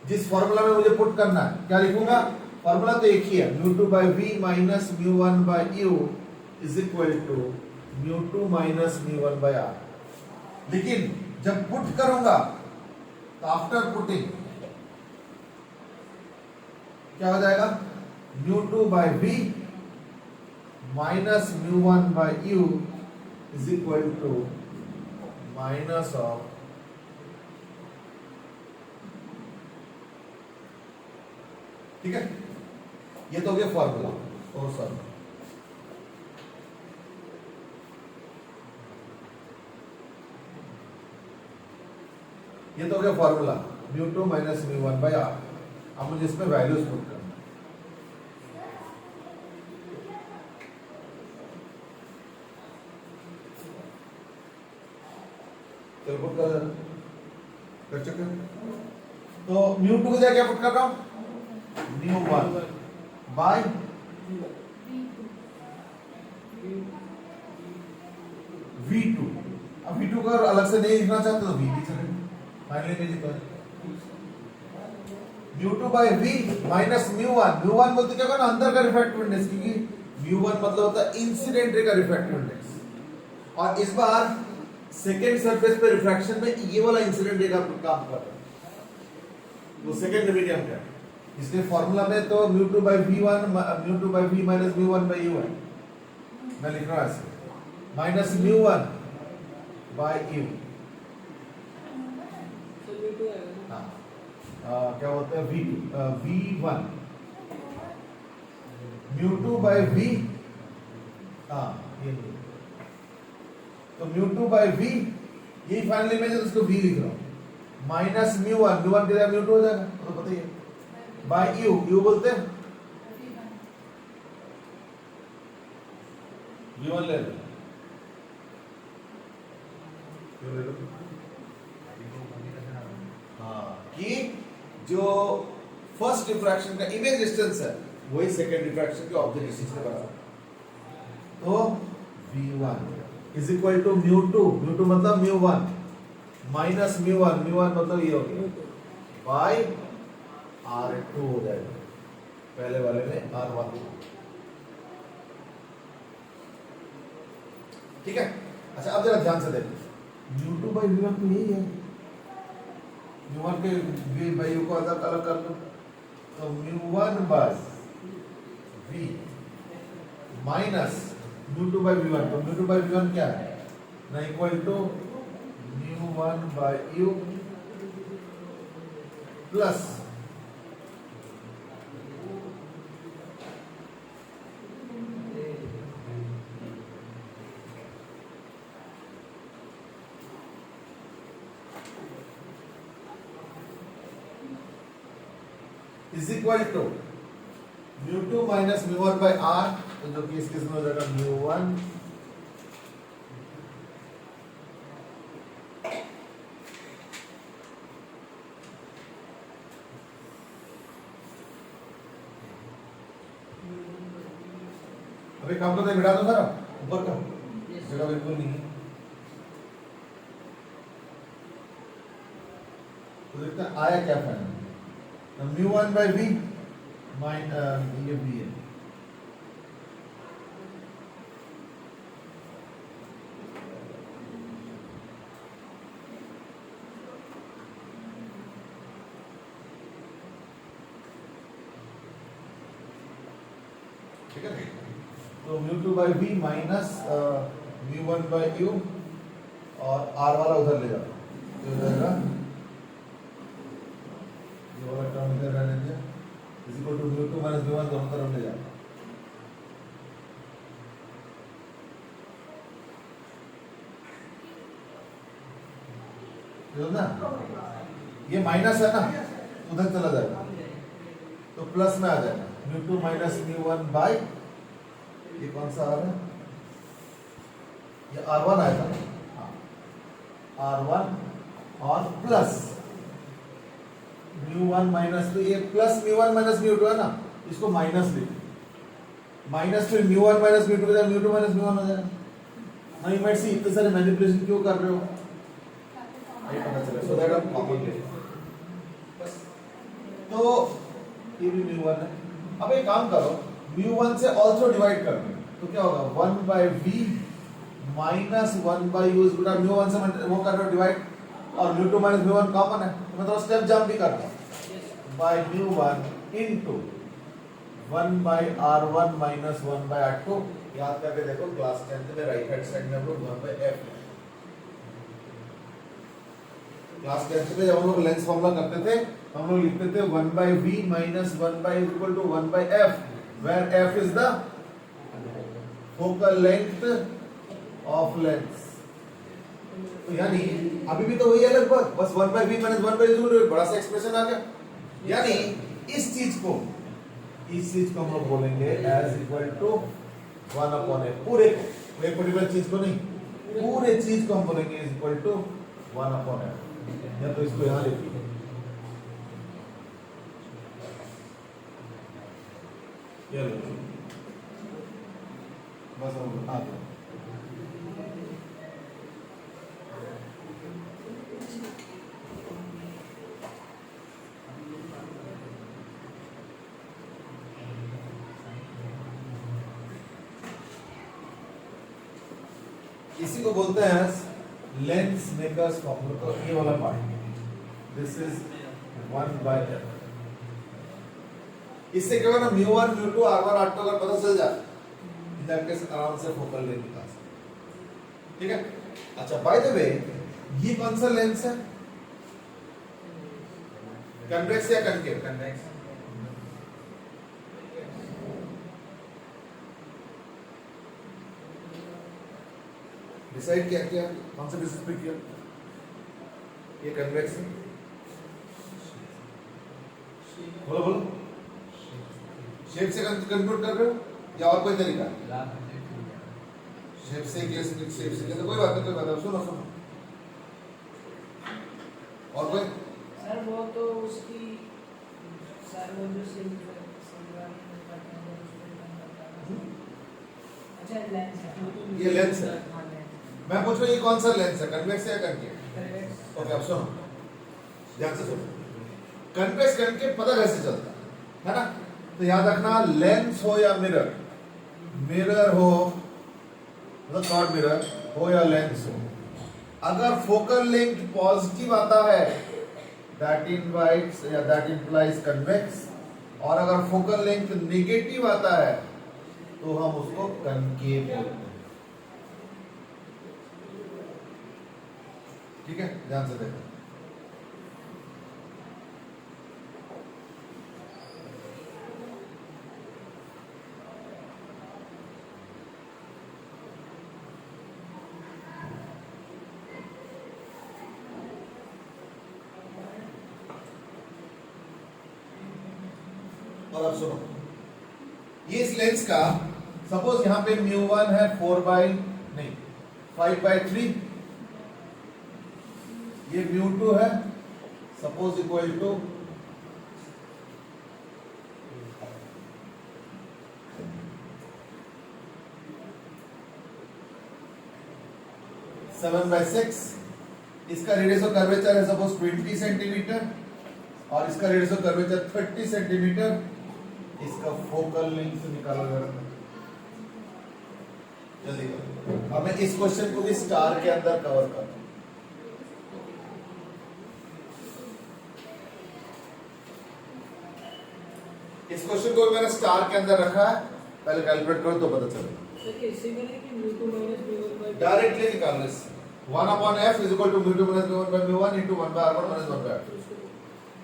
जिस फॉर्मूला में मुझे पुट करना है, क्या लिखूंगा, फॉर्मूला तो एक ही है, μ2 by V minus μ1 by U is equal to μ2 minus μ1 by R। लेकिन जब पुट करूंगा तो आफ्टर पुटिंग क्या हो जाएगा, μ2 by V minus μ1 by U is equal to minus of ठीक है। ये तो हो गया फॉर्मूला, और सॉरी ये तो हो गया formula mu two minus mu one by R. अब मुझे इसमें वैल्यूज पुट करना, चलो पुट कर चुके। तो म्यू टू की जगह क्या पुट कर रहा हूं, म्यू वन बाई V2। अब V2 को अलग से नहीं लिखना चाहते तो V भी चलेगा, फाइनली नहीं लिखा म्यू2 बाई V माइनस म्यू1। म्यू1 बोलते क्या होगा ना, अंदर का रिफ्रैक्टिव इंडेक्स, क्योंकि म्यू1 मतलब होता है इंसिडेंट रे का रिफ्रैक्टिव इंडेक्स। और इस बार सेकेंड सरफेस पे रिफ्रैक्शन में ये वाला इंसिडेंट रे का काम कर रहा है, वो सेकेंड मीडियम का। इसलिए फॉर्मूला में तो म्यू2 by V1 mu by V minus म्यू1 by U है, मैं लिख रहा हूं ऐसे माइनस म्यू1 बाई U। क्या होता है V1 म्यू2 बाई V, ये तो म्यू2 बाई V, यही फाइनली मैं उसको V लिख रहा हूं माइनस म्यू1 की जगह म्यू2 हो जाएगा, तो पता ही है, बाई U बोलते हैं V1 ले लो, कि जो फर्स्ट रिफ्रैक्शन का इमेज डिस्टेंस है वही सेकेंड रिफ्रैक्शन के ऑब्जेक्ट डिस्टेंस के बराबर। तो V1 इज इक्वल टू म्यू2 मतलब म्यू1 माइनस म्यू1 मतलब ये हो गया बाई R2 हो जाएगा, पहले वाले में R1। ठीक है, अच्छा अब जरा ध्यान से देखो, म्यू2 बाई V1 तो यही है, म्यू1 के V बाई U को अलग कर लो, तो mu one by V minus mu two by V1। तो म्यू2 बाई V1 क्या है ना, equal to mu one by U plus is equal to म्यू2 minus म्यू1 by R, तो जो कि इसमें हो जाएगा म्यू1 अभी काम करते बिठा दो सारा ऊपर का, जगह बिल्कुल नहीं है, तो देखते हैं आया क्या final, mu one by V minus ये V है, ठीक है। तो म्यू2 by V minus म्यू1 by U और R वाला उधर ले जाओ, तो हो जाएगा ये वाला टर्म इधर रहने दिया, इज इक्वल टू म्यू2 माइनस म्यू1 दोनों तरफ ले जाओ, ना ये माइनस है ना, उधर चला जाएगा तो प्लस में आ जाएगा, म्यू2 माइनस म्यू1 बाई ये कौन सा आ रहा है, ये R1 आएगा, R1 और प्लस म्यू1 माइनस, तो ये प्लस म्यू1 माइनस म्यू2 है ना, इसको माइनस लिख, माइनस फिर म्यू1 माइनस म्यू2 के साथ म्यू2 माइनस म्यू1 हो जाएगा। नहीं मैं सी इतने सारे मैनिपुलेशन क्यों कर रहे हो, ये पता चले, सो दैट आप कॉमन ले, तो ये भी म्यू1 है। अब एक काम करो, म्यू1 से ऑल्सो डिवाइड कर दो, तो क्या होगा 1 by V minus 1 by U, म्यू1 से वो कर रहे हो डिवाइड, और म्यू2 माइनस म्यू1 कॉमन है, तो मैं थोड़ा स्टेप जंप भी करता हूं, by mu one into 1 by R1 minus 1 by R2। याद करके देखो क्लास 10th में राइट हैंड साइड में हम लोग 1 बाई F, क्लास 10th में जब हम लोग लेंस फॉर्मूला करते थे हम लोग लिखते थे 1 by V minus 1 by equal to 1 by F, where F is the focal length of lens, तो यानी अभी भी तो वही है लगभग, बस 1 by v minus 1 by z बड़ा सा एक्सप्रेशन आ गया। यानी इस चीज को हम लोग बोलेंगे as equal to 1 upon f, पूरे को, एक पर्टिकुलर चीज को नहीं, पूरे चीज को हम बोलेंगे is equal to 1 upon f। या तो इसको यहां लिखिए, ये लो बस हम आ गए। इसी को बोलते हैं लेंस मेकर्स फॉर्मूला। तो ये वाला part this is 1 by f। इससे क्या होगा ना, μ1 μ2 r1 r2 अगर पता चल जाए इनके आराम से फोकल लेंथ निकाल सकते, ठीक है। अच्छा बाय द वे, ये कौन सा लेंस है, कन्वेक्स या कनकेव? कन्वेक्स। डिसाइड क्या किया, कौन सा बेसिस पे किया? ये कन्वेक्स है, बोलो बोलो, शेप से कंक्लूड कर रहे हो या और कोई तरीका? शेप से शेप से कोई बात नहीं, कोई बात नहीं, सुनो सुनो, और कोई? सर वो तो उसकी सर वो जो अच्छा लेंस है, ये लेंस है। हाँ, लेंस। मैं पूछ रहा हूँ ये कौन सा लेंस है, कन्वेक्स या कनकेव? कन्वेक्स। ओके अब सुनो, ध्यान से सुनो, कन्वेक्स कनकेव पता कैसे चलता है ना? तो याद रखना, लेंस हो या मिरर, मिरर हो मतलब नॉट मिरर हो या लेंस हो, अगर फोकल लेंथ पॉजिटिव आता है दैट इनवाइट्स या दैट इंप्लाइज कन्वेक्स, और अगर फोकल लेंथ नेगेटिव आता है तो हम उसको कनकेव बोलते हैं, ठीक है। ध्यान से देखो, और अब सुनो, ये इस लेंस का सपोज यहां पे μ1 है 5/3, ये μ2 है सपोज इक्वल टू 7/6, इसका रेडियस ऑफ कर्वेचर है सपोज 20 सेंटीमीटर और इसका रेडियस ऑफ कर्वेचर 30 सेंटीमीटर, इसका फोकल लेंथ निकाला जरा, जल्दी करो। अब मैं इस क्वेश्चन को भी स्टार के अंदर कवर कर, इस क्वेश्चन को मैंने स्टार के अंदर रखा है, पहले कैलकुलेट करो तो पता चलेगा। सर कैसे करें कि μ2 minus μ1 by डायरेक्टली निकाल लो, 1 upon f is equal to μ2 minus μ1 by μ1 into 1 by r1 minus 1 by r2।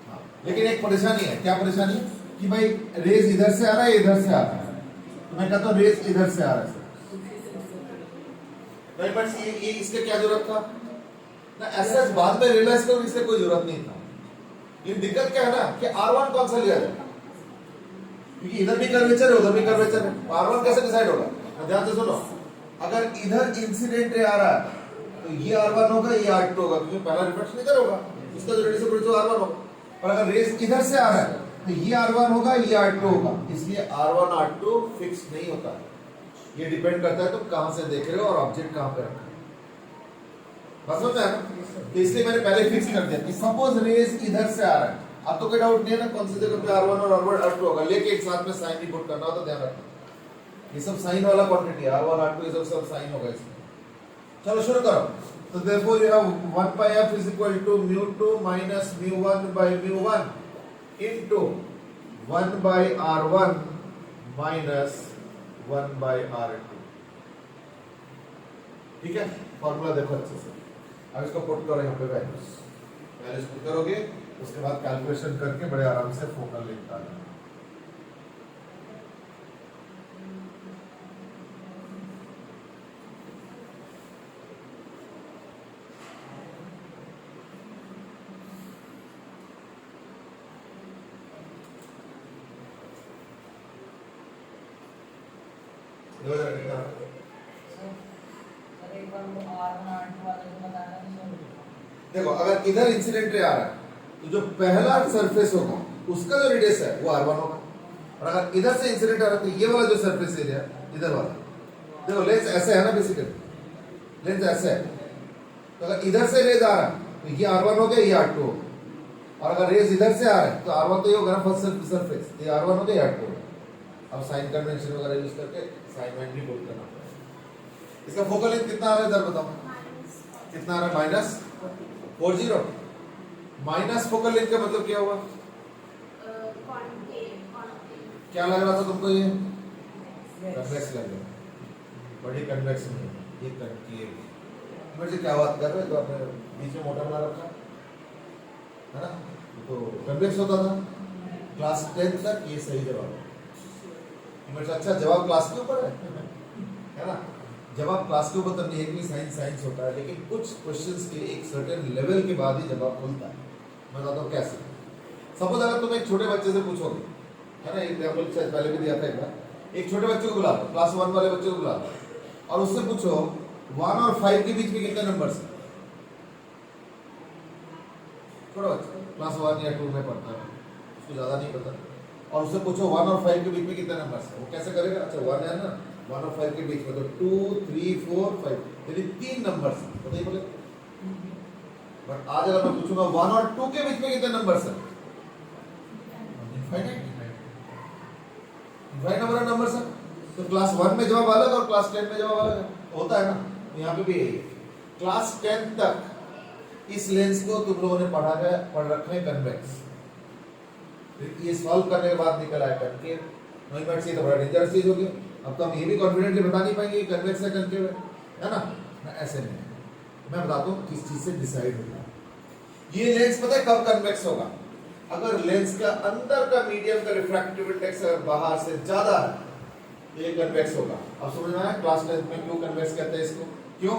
हाँ, लेकिन एक परेशानी है, क्या परेशानी कि भाई रेज इधर से आ रहा है इधर से आ रहा है, तो मैं कहता हूँ रेज इधर से आ रहा है नहीं, बट ये इसके क्या जरूरत था ना, ऐसा बाद में रियलाइज करो इससे कोई जरूरत नहीं था। लेकिन दिक्कत क्या है ना कि R1 कौन सा लिया जाए, क्योंकि इधर भी कर्वेचर है उधर भी कर्वेचर है, R1 कैसे डिसाइड होगा? ध्यान से सुनो, अगर इधर इंसिडेंट रे आ रहा है तो ये R1 होगा ये R2 होगा, क्योंकि पहला रिफ्लेक्शन इधर होगा, इसका जो रेडियस ऑफ R1 होगा। और अगर रेज इधर से आ रहा है तो ये R1 होगा ये R2 होगा, इसलिए R1 R2 फिक्स नहीं होता है, ये डिपेंड करता है तुम कहां से देख रहे हो और ऑब्जेक्ट कहां पे रखा है, बस होता है। तो इसलिए मैंने पहले फिक्स कर दिया कि सपोज रेज इधर से आ रहा है, अब तो कोई डाउट नहीं है ना कौन सी जगह पे R1 और R2 होगा, लेके एक साथ में साइन भी पुट करना हो तो ध्यान रखना, ये सब साइन वाला क्वांटिटी है, R1 R2 ये सब साइन होगा इसमें। चलो शुरू करो, तो therefore you have 1 by f is equal to μ2 minus μ1 by μ1 into 1 by r1 minus 1 by r2, ठीक है। फॉर्मूला देखो अच्छे से, अब इसको पुट करो यहाँ पे वैल्यूज, वैल्यूज पुट करोगे उसके बाद कैलकुलेशन करके बड़े आराम से फोकल लेंथ आ जाएगा। देखो जरा कितना आ रहा है। सर एक बार वो R1 R2 वाले को बताना तो सर देखो अगर इधर इंसिडेंट रे आ रहा है तो जो पहला सरफेस होगा उसका जो रेडियस है वो R1 होगा, और अगर इधर से इंसिडेंट आ रहा है तो ये वाला जो सरफेस एरिया इधर वाला, देखो लेंस ऐसे है ना, बेसिकली लेंस ऐसे है, तो अगर इधर से रेज आ रहा है तो ये R1 हो गया, ये R2 हो गया, और अगर रेज इधर से आ रहा है तो R1 तो ये होगा ना फर्स्ट सरफेस, ये R1 हो गया, ये R2 हो गया। अब साइन कन्वेंशन वगैरह यूज करके साइन वाइन भी बोल करना पड़ेगा। इसका फोकल लेंथ कितना आ रहा है इधर बताओ, कितना आ रहा है? -40। माइनस फोकल लेंथ का मतलब क्या हुआ? क्या लग रहा था तुमको? ये कन्वेक्स लग रहा, बड़ी कन्वेक्स नहीं, ये कनकेव। मुझे क्या बात कर रहे हो? तो आपने बीच में मोटा बना रखा है ना, तो कन्वेक्स होता था क्लास 10 तक। ये सही जवाब है। मुझे अच्छा जवाब क्लास के ऊपर है ना, जवाब क्लास के ऊपर तब नहीं है कि साइंस होता है, लेकिन कुछ क्वेश्चंस के एक सर्टेन लेवल के बाद ही जवाब खुलता है। मैं बताता हूँ कैसे। सपोज अगर तुम एक छोटे बच्चे से पूछोगे, है ना, एग्जाम्पल शायद पहले भी दिया था एक बार, एक छोटे बच्चे को बुला लो, क्लास 1 वाले बच्चे को बुला लो, और उससे पूछो 1 और 5 के बीच में कितने नंबर्स हैं? छोटा बच्चा क्लास 1 या 2 में पढ़ता है, उसको ज्यादा नहीं पता, और उससे पूछो 1 और 5 के बीच में कितने नंबर्स हैं? वो कैसे करेगा? अच्छा 1 है ना, 1 और 5 के बीच में तो 2 3 4 5, यानी 3 नंबर्स हैं, बताइए बोले। बट आज अगर मैं पूछूंगा 1 और 2 के बीच में कितने नंबर्स हैं? इनफाइनाइट नंबर ऑफ नंबर्स हैं। तो क्लास 1 में जवाब अलग और क्लास 10 में जवाब अलग होता है ना, तो यहाँ पे भी क्लास 10 तक इस लेंस को तुम लोगों ने पढ़ रखा है कन्वेक्स, ये सॉल्व करने के बाद निकल आया कनकेव। नहीं बैठ से तो बड़ा डेंजरस चीज हो गया। अब तो हम ये भी कॉन्फिडेंटली बता नहीं पाएंगे कन्वेक्स है कनकेव है ना, ऐसे नहीं। मैं बताता हूँ किस चीज से डिसाइड होता है ये लेंस। पता है कब कन्वेक्स होगा? अगर लेंस का अंदर का मीडियम का रिफ्रैक्टिव इंडेक्स अगर बाहर से ज्यादा है तो ये कन्वेक्स होगा। अब समझ में आया क्लास 10 में क्यों कन्वेक्स कहते हैं इसको? क्यों?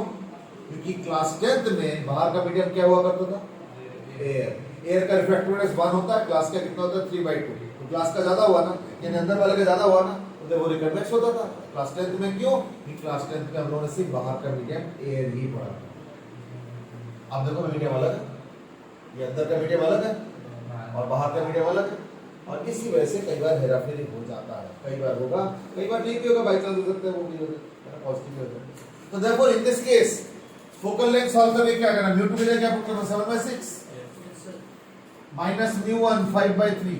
क्योंकि क्लास 10 में बाहर का मीडियम क्या हुआ करता था? एयर का रिफ्रैक्टिव इंडेक्स 1 होता है, ग्लास का कितना होता है? 3/2। तो ग्लास का ज्यादा हुआ ना, यानी अंदर वाले का ज्यादा हुआ ना, तो वो कन्वेक्स होता था। क्लास 10 में क्यों? क्योंकि क्लास 10 में हम लोगों ने सिर्फ बाहर का मीडियम एयर ही पढ़ा था। अब देखो मीडियम अलग है, ये अंदर का मीडियम अलग है और बाहर का मीडियम अलग है, और इसी वजह से कई बार हेराफेरी हो जाता है। कई बार होगा, कई बार नहीं भी होगा, बाई चांस हो सकता है, वो भी हो सकता है, पॉजिटिव हो सकता है। तो therefore in this case focal length solve करके क्या करना? म्यू 2 के लिए क्या पुट करना? 7/6 माइनस म्यू 1 5/3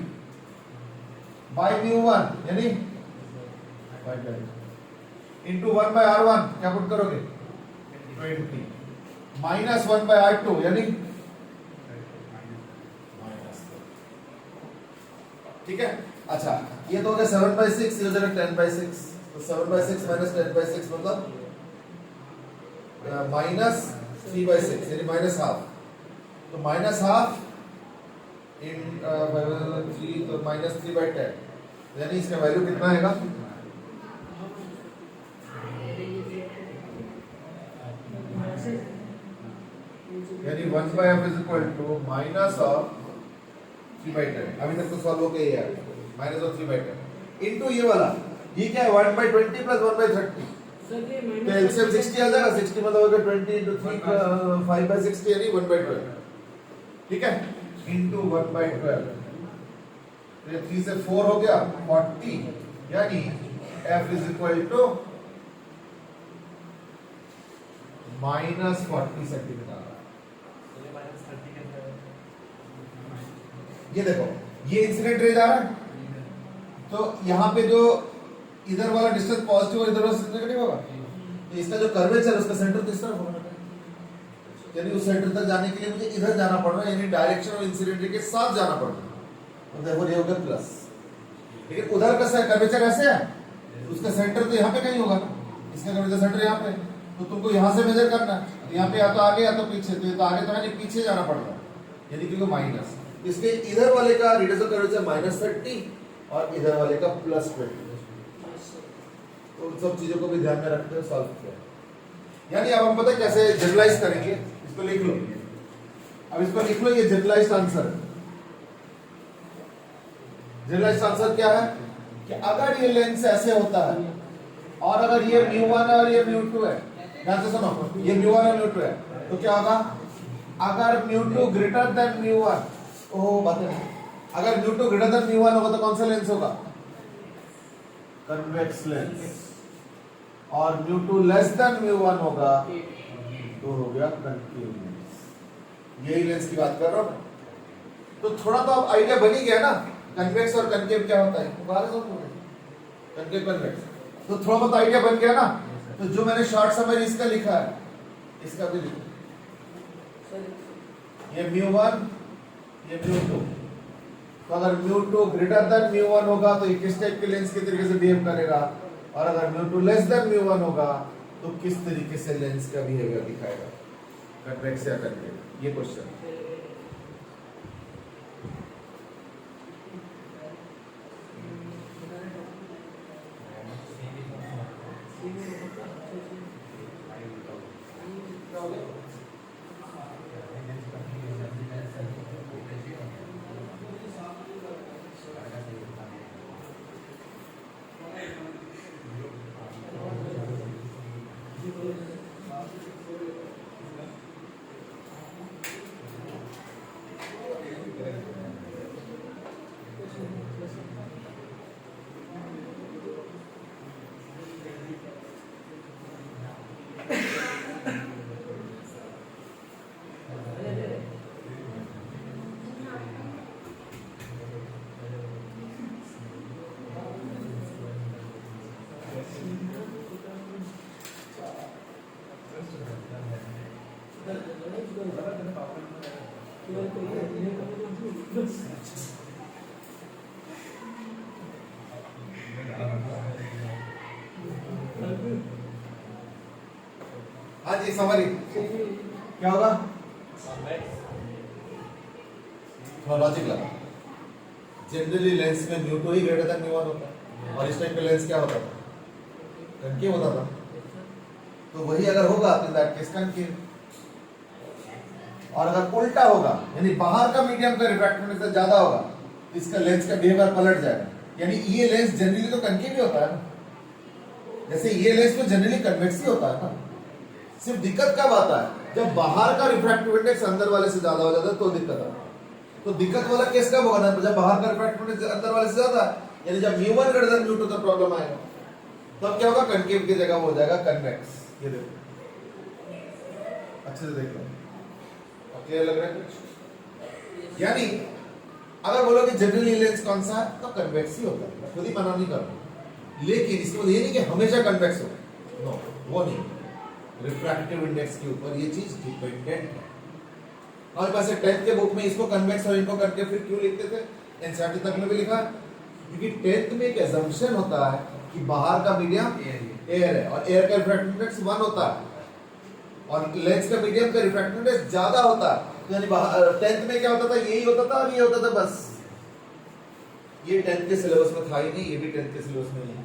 बाय म्यू 1 यानी 5/3 इनटू 1/r1 क्या पुट करोगे? 20 माइनस 1/r2 यानी ठीक है। अच्छा ये तो हो गया 7/6, ये हो जाएगा 10/6, तो 7/6 माइनस 10/6 मतलब माइनस 3/6 यानी माइनस हाफ। तो माइनस हाफ इन 3 तो माइनस 3/10 यानी इसका वैल्यू कितना आएगा? यानी 1/f is equal to minus of 3/10। अभी तक तो सॉल्व हो गया यार, माइनस ऑफ 3/10 इनटू ये वाला, ये क्या है? 1/20 प्लस 1/30, सर ये तो एलसीएम 60 आ जाएगा। 60 मतलब होगा 20 into 3 5/60 यानी 1/12, ठीक है, इनटू 1/12। तो 3 से 4 हो गया 40, यानी f is equal to minus 40 centimetre. ये देखो ये इंसिडेंट रे जा रहा है, तो यहाँ पे जो इधर वाला डिस्टेंस पॉजिटिव और इधर वाला नेगेटिव होगा, तो इसका जो कर्वेचर उसका सेंटर तो इस तरफ होगा, यानी उस सेंटर तक जाने के लिए मुझे इधर जाना पड़ रहा है, यानी डायरेक्शन ऑफ इंसिडेंट रे के साथ जाना पड़ रहा है, तो देखो ये हो गया प्लस। लेकिन उधर का कर्वेचर ऐसे है, उसका सेंटर तो यहाँ पे कहीं होगा ना, इसका कर्वेचर सेंटर यहाँ पे, तो तुमको यहाँ से मेजर करना है, यहाँ पे या तो आगे या तो पीछे, तो ये तो आगे तो है नहीं, पीछे जाना पड़ रहा है, यानी क्योंकि माइनस, इसलिए इधर वाले का रेडियस ऑफ कर्वेचर -30 और इधर वाले का +20। तो उन सब चीजों को भी ध्यान में रखते हुए सॉल्व किया। यानी अब हम पता है कैसे जनरलाइज करेंगे, इसको लिख लो, अब इसको लिख लो, ये जनरलाइज्ड आंसर है। जनरलाइज्ड आंसर क्या है कि अगर ये लेंस ऐसे होता है और अगर ये μ1 है और ये μ2 है, ध्यान से सुनो, ये μ1 और μ2 है, तो क्या होगा? अगर μ2 ग्रेटर देन μ1, ओह बात है, अगर μ2 ग्रेटर देन μ1 होगा तो कौन सा लेंस होगा? Convex lens. और μ2 लेस देन μ1 होगा तो हो गया कनकेव लेंस। यही लेंस की बात कर रहा हूं। तो थोड़ा तो अब आइडिया बन ही गया ना, कन्वेक्स और कनकेव क्या होता है, कनकेव कन्वेक्स, तो थोड़ा बहुत आइडिया बन गया ना। तो जो मैंने शॉर्ट समरी इसका लिखा है, इसका भी लिखो, ये μ1 ये μ2। तो अगर μ2 ग्रेटर देन μ1 होगा तो ये किस टाइप के लेंस के तरीके से बिहेव करेगा, और अगर μ2 लेस देन μ1 होगा तो किस तरीके से लेंस का बिहेवियर दिखाएगा, कन्वेक्स या कनकेव, ये क्वेश्चन। हाँ जी, समरी क्या होगा? थोड़ा लॉजिक लगा। जनरली लेंस में μ2 ही ग्रेटर देन μ1 होता है, और इस टाइप का लेंस क्या होता था? कनकेव होता था। तो वही अगर होगा तो दैट केस कनकेव। और अगर उल्टा होगा, यानी बाहर का मीडियम का रिफ्रैक्टिव इंडेक्स ज्यादा होगा, तो इसका लेंस का बिहेवियर पलट जाएगा। यानी ये लेंस जनरली तो कनकेव ही होता है ना, जैसे ये लेंस तो जनरली कन्वेक्स ही होता है ना। सिर्फ दिक्कत कब आता है? जब बाहर का रिफ्रैक्टिव इंडेक्स अंदर वाले से ज्यादा हो जाता है तो दिक्कत आता है। तो दिक्कत वाला केस कब होगा ना, जब बाहर का रिफ्रैक्टिव इंडेक्स अंदर वाले से ज्यादा है, यानी जब μ1 ग्रेटर देन μ2 तो प्रॉब्लम आएगा। तब क्या होगा? कनकेव की जगह हो जाएगा कन्वेक्स। ये देखो, अच्छे से देख लो, क्लियर लग रहा है कुछ? यानी अगर बोलो कि जनरली लेंस कौन सा है, तो कन्वेक्स ही होता है, खुद ही मना नहीं कर रहा। लेकिन इसके मतलब ये नहीं कि हमेशा कन्वेक्स हो, नो, वो नहीं। रिफ्रैक्टिव इंडेक्स के ऊपर ये चीज डिपेंडेंट है। हमारे पास 10th के बुक में इसको कन्वेक्स और इनको करके फिर क्यों लिखते थे? एनसीईआरटी तक में भी लिखा है, क्योंकि 10th में एक assumption होता है कि बाहर का मीडियम एयर है, और एयर का रिफ्रैक्टिव इंडेक्स 1 होता है, और लेंस का मीडियम का रिफ्रैक्टिव इंडेक्स ज्यादा होता है। यानी 10th में क्या होता था? यही होता था और ये होता था, बस। ये 10th के सिलेबस में था ही नहीं, ये भी 10th के सिलेबस में नहीं।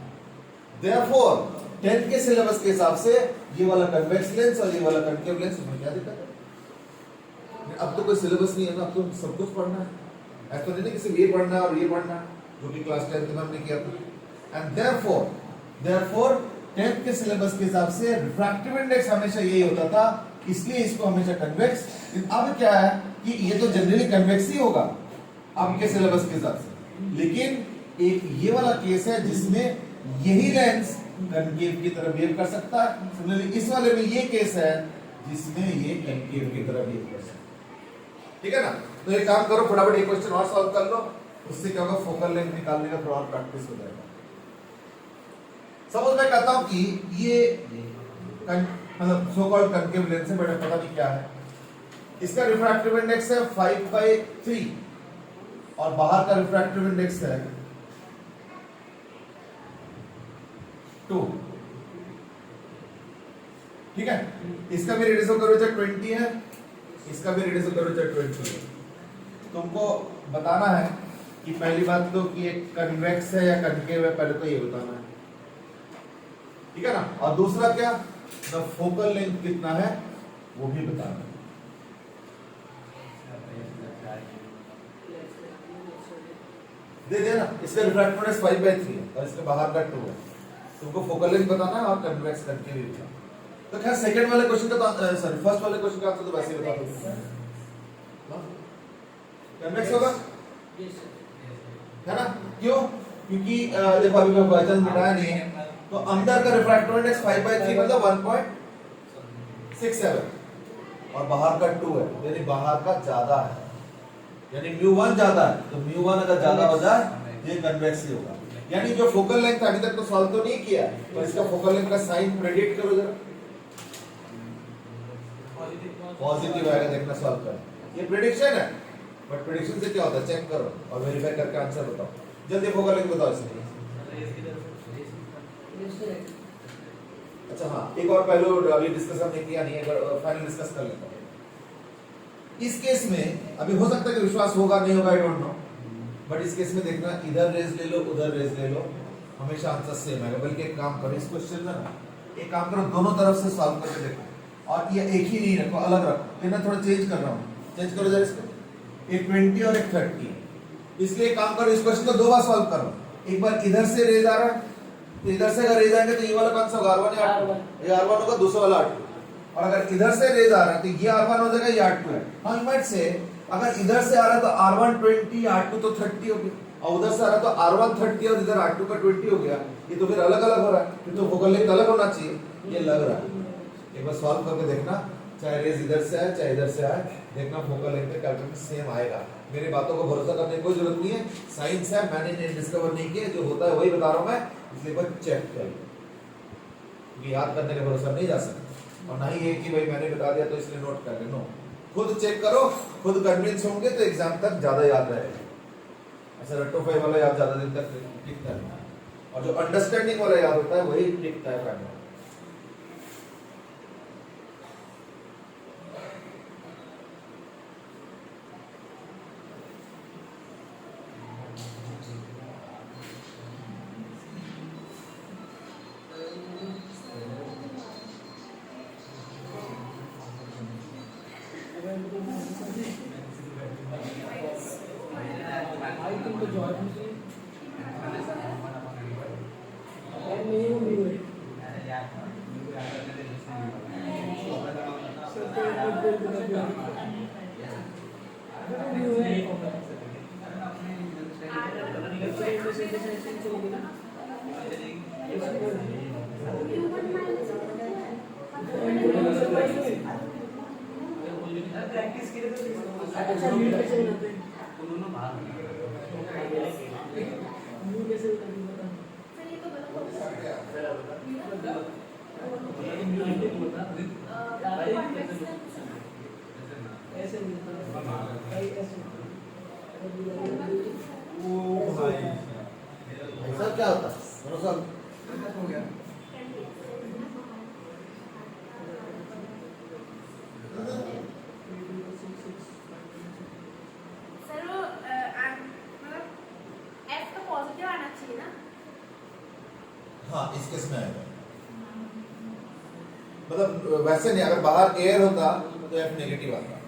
Therefore 10th के सिलेबस के हिसाब से ये वाला कन्वेक्स लेंस और ये वाला कनकेव लेंस, उसमें क्या दिक्कत है? अब तो कोई सिलेबस नहीं है ना, अब तो सब कुछ पढ़ना है। ऐसा नहीं कि सिर्फ ये पढ़ना है और ये पढ़ना है, जो कि क्लास 10th में हमने किया था। एंड therefore 10th के सिलेबस के हिसाब से रिफ्रैक्टिव इंडेक्स हमेशा यही होता था, इसलिए इसको हमेशा कन्वेक्स। अब क्या है कि ये तो जनरली कन्वेक्स ही होगा आपके सिलेबस के हिसाब से, लेकिन एक ये वाला केस है जिसमें यही लेंस कनकेव की तरह बिहेव कर सकता है। सिमिलरली इस वाले में ये केस है जिसमें ये कनकेव की तरह बिहेव कर सकता है। ठीक है ना? तो एक काम करो, फटाफट एक क्वेश्चन और सॉल्व कर लो, उससे क्या होगा? फोकल लेंथ निकालने का थोड़ा और प्रैक्टिस हो जाएगा। सपोज मैं कहता हूं कि ये मतलब सो कॉल्ड कनकेव लेंस है, बट पता नहीं क्या है। इसका रिफ्रैक्टिव इंडेक्स है 5/3 और बाहर का रिफ्रैक्टिव इंडेक्स है 2। ठीक है? इसका भी रेडियस ऑफ कर्वेचर 20 है, इसका भी रेडियस ऑफ कर्वेचर 20 है। तुमको बताना है कि पहली बात तो कि एक कन्वेक्स है या कनकेव है, पहले तो ये बताना है। ठीक है ना? और दूसरा क्या, द फोकल लेंथ कितना है वो भी बताना है। दे देना, इसका रिफ्रैक्टिव इंडेक्स 5/3 है और इसके बाहर का 2 है। तुमको फोकल लेंथ बताना है और कन्वेक्स करके भी बताना। तो खैर सेकंड वाले क्वेश्चन का तो सॉरी फर्स्ट वाले क्वेश्चन का आंसर तो वैसे ही बता दो। कन्वेक्स होगा है ना? क्यों? क्योंकि देखो अभी मैं क्वेश्चन मिटाया नहीं है, तो अंदर का रिफ्रैक्टिव इंडेक्स 5/3 मतलब 1.67 और बाहर का 2 है, यानी बाहर का ज्यादा है, यानी μ1 ज्यादा है। तो μ1 अगर ज्यादा हो जाए ये कन्वेक्स ही होगा। यानी जो फोकल लेंथ अभी तक तो सॉल्व तो नहीं किया, तो इसका फोकल लेंथ का साइन प्रेडिक्ट करो जरा। पॉजिटिव आएगा, देखना सॉल्व कर। ये प्रेडिक्शन है, बट प्रेडिक्शन से क्या होता है चेक करो और वेरीफाई करके आंसर बताओ। जल्दी फोकल लेंथ बताओ इसमें। अच्छा हाँ, एक और पहलू अभी डिस्कस हमने किया नहीं है, फाइनल डिस्कस कर लेता हूं। इस केस में अभी हो सकता है कि विश्वास होगा नहीं होगा, आई डोंट नो, बट इस केस में देखना इधर रेज ले लो उधर रेज ले लो, हमेशा आंसर सेम आएगा। बल्कि एक काम करो इस क्वेश्चन में ना, एक काम करो दोनों तरफ से सॉल्व करके देखो, और ये एक ही नहीं रखो, अलग रखो। ये मैं थोड़ा चेंज कर रहा हूँ, चेंज करो जरा इसको, एक 20 और एक 30। इसलिए एक काम करो इस क्वेश्चन को दो बार सॉल्व करो। एक बार इधर से रेज आ रहा है, तो इधर से अगर रेज आएंगे तो ये वाला कौन सा होगा? R1 या R2? ये R1 होगा, दूसरा वाला R2। और अगर इधर से रेज आ रहा है तो ये R1 हो जाएगा, ये R2 है। हाँ यू माइट से अगर इधर से आ रहा है तो R1 20, R2 तो 30 हो गया, और उधर से आ रहा है तो R1 30 और इधर R2 का 20 हो गया। ये तो फिर अलग अलग हो रहा है, फिर तो फोकल लेंथ अलग होना चाहिए। ये लग रहा है, एक बार सॉल्व करके देखना, चाहे रेज इधर से आए चाहे इधर से आए, देखना फोकल लेंथ का कैलकुलेशन सेम आएगा। मेरी बातों को भरोसा करने की कोई जरूरत नहीं है, साइंस है, मैंने डिस्कवर नहीं किया, जो होता है वही बता रहा हूं मैं, इसलिए बस चेक कर। याद करने का भरोसा नहीं जा सकता, और ना ही ये कि भाई मैंने बता दिया तो इसलिए नोट कर लेना। खुद चेक करो, खुद कन्विंस होंगे तो एग्जाम तक ज्यादा याद रहेगा। ऐसा रट्टोफाई वाला याद ज्यादा दिन तक टिकता है, और जो अंडरस्टैंडिंग वाला याद होता है वही टिकता है फाइनल। प्रैक्टिस के लिए तो ऐसा क्या होता है? हो गया। हाँ इस केस में आएगा, मतलब वैसे नहीं, अगर बाहर एयर होता तो F नेगेटिव आता,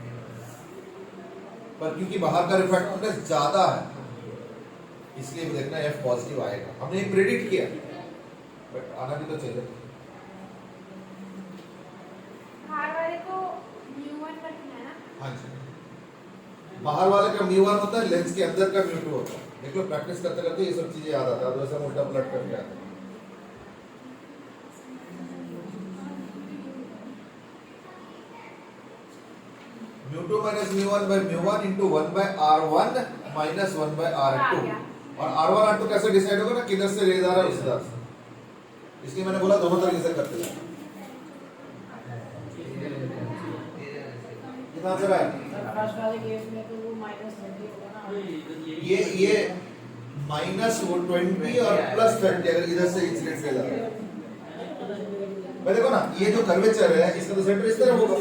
पर क्योंकि बाहर का रिफ्रैक्टिव इंडेक्स ज्यादा है इसलिए देखना F पॉजिटिव आएगा। हमने एक प्रेडिक्ट किया, बट आना भी तो चाहिए। बाहर वाले को μ1 रखना है ना? हाँ जी, बाहर वाले का μ1 होता है, लेंस के अंदर का μ2 होता है। देख लो प्रैक्टिस करते करते ये सब चीजें याद आता है, तो ऐसा उल्टा पलट करके आता है। μ2 minus μ1 by μ1 into 1 by r1 minus 1 by r2, और r1 r2 कैसे डिसाइड होगा ना, किधर से रेज आ रहा है उस तरह से, इसलिए मैंने बोला दोनों तरीके से करते हैं। कितना आंसर आया? फर्स्ट वाले केस में तो वो -30 होगा ना, ये -20 और +30 अगर इधर से इंसिडेंट रेज आ रहा है। भाई देखो ना, ये जो कर्वेचर है इसका तो सेंटर इस तरफ होगा,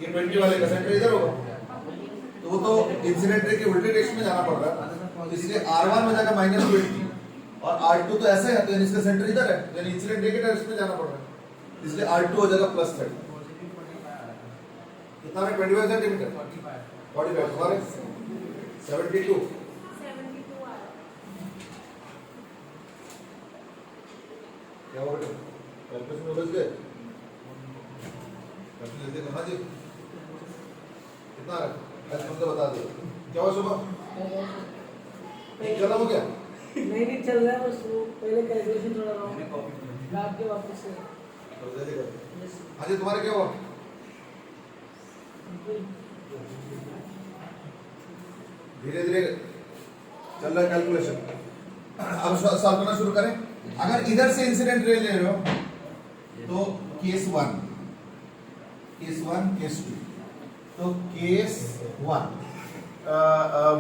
ये 20 वाले का सेंटर इधर होगा, तो वो तो इंसिडेंट रे के उल्टे डायरेक्शन में जाना पड़ रहा है, तो इसलिए r1 में जाएगा -20 और r2 तो ऐसे है, तो इसका सेंटर इधर है, यानी इंसिडेंट रे के डायरेक्शन में जाना पड़ रहा है, इसलिए r2 हो जाएगा +30। कितना है? 25 सेंटीमीटर, 45 तुम्हारे 72 72 आ रहा है। क्या हुआ बेटा? कैलकुलेशन में बच गए? कैलकुलेशन जल्दी करना जी। कितना आ रहा है? ऐसे मतलब बता दो। क्या हुआ शुभम? खत्म हो गया? नहीं चल रहा है बस वो पहले कैलकुलेशन थोड़ा रहा मैंने कॉपी कर रात के वापस से तो जल्दी कर। हाँ जी, तुम्हारे क्या हुआ? धीरे धीरे चल रहा है कैलकुलेशन। अब सॉल्व करना शुरू करें। अगर इधर से इंसिडेंट रे ले रहे हो तो केस 1, केस 2। तो case 1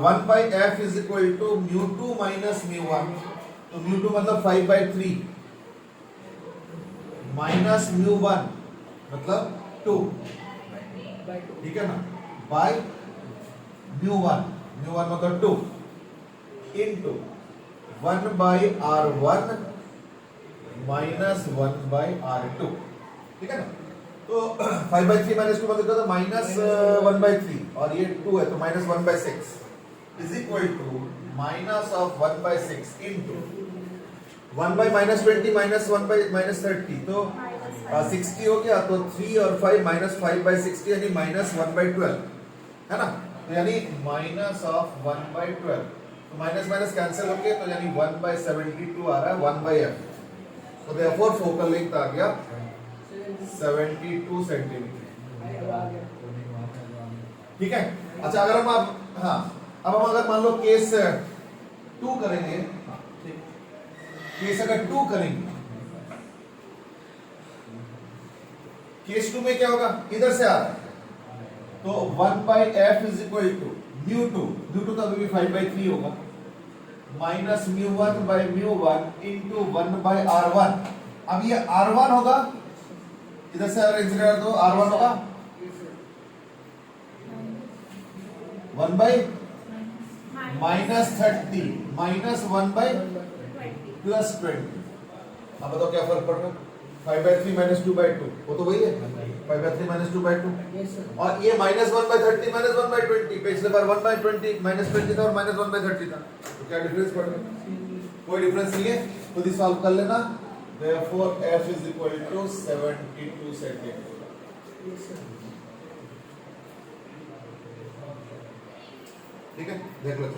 1 by f is equal to mu2 minus mu1। तो mu2 मतलब 5/3 माइनस mu1 मतलब 2, ठीक है ना, बाय mu1 मतलब 2 into 1 by r1 minus 1 by r2, ठीक है ना। तो 5/3 माइनस 2 मतलब माइनस 1/3 और ये 2 है तो minus 1/6 is equal to minus of 1/6 into 1 by minus 20 minus 1 by minus 30 तो 60 हो गया। तो 3 और 5 माइनस 5/60 यानी माइनस 1/12, है ना। तो यानी माइनस ऑफ 1/12, तो माइनस माइनस कैंसिल हो गया तो यानी 1/72 आ रहा है 1/f। तो देयरफॉर फोकल लेंथ आ गया 72 सेंटीमीटर, ठीक है। अच्छा अगर हम अब हम अगर मान लो केस 2 करेंगे, केस अगर 2 करेंगे, केस 2 में क्या होगा, इधर से आ रहा है तो 1/f is equal to mu2 तो अभी भी 5/3 होगा minus mu1 by mu1 into 1 by r1। अब ये r1 होगा, इधर से अगर इंसिडेंट तो r1 होगा 1 by minus 30 minus 1 by plus 20। अब बताओ क्या फर्क पड़ रहा है? 5/3 माइनस 2/2 वो तो वही है 5/3 माइनस 2/2 और ये माइनस 1/30 माइनस 1/20। पिछले बार 1/20 माइनस 20 था और माइनस 1/30 था, तो क्या डिफरेंस पड़ रहा है? कोई डिफरेंस नहीं है, खुद ही सॉल्व कर लेना। Therefore f is equal to 72 centimetre. ठीक है, देख लो।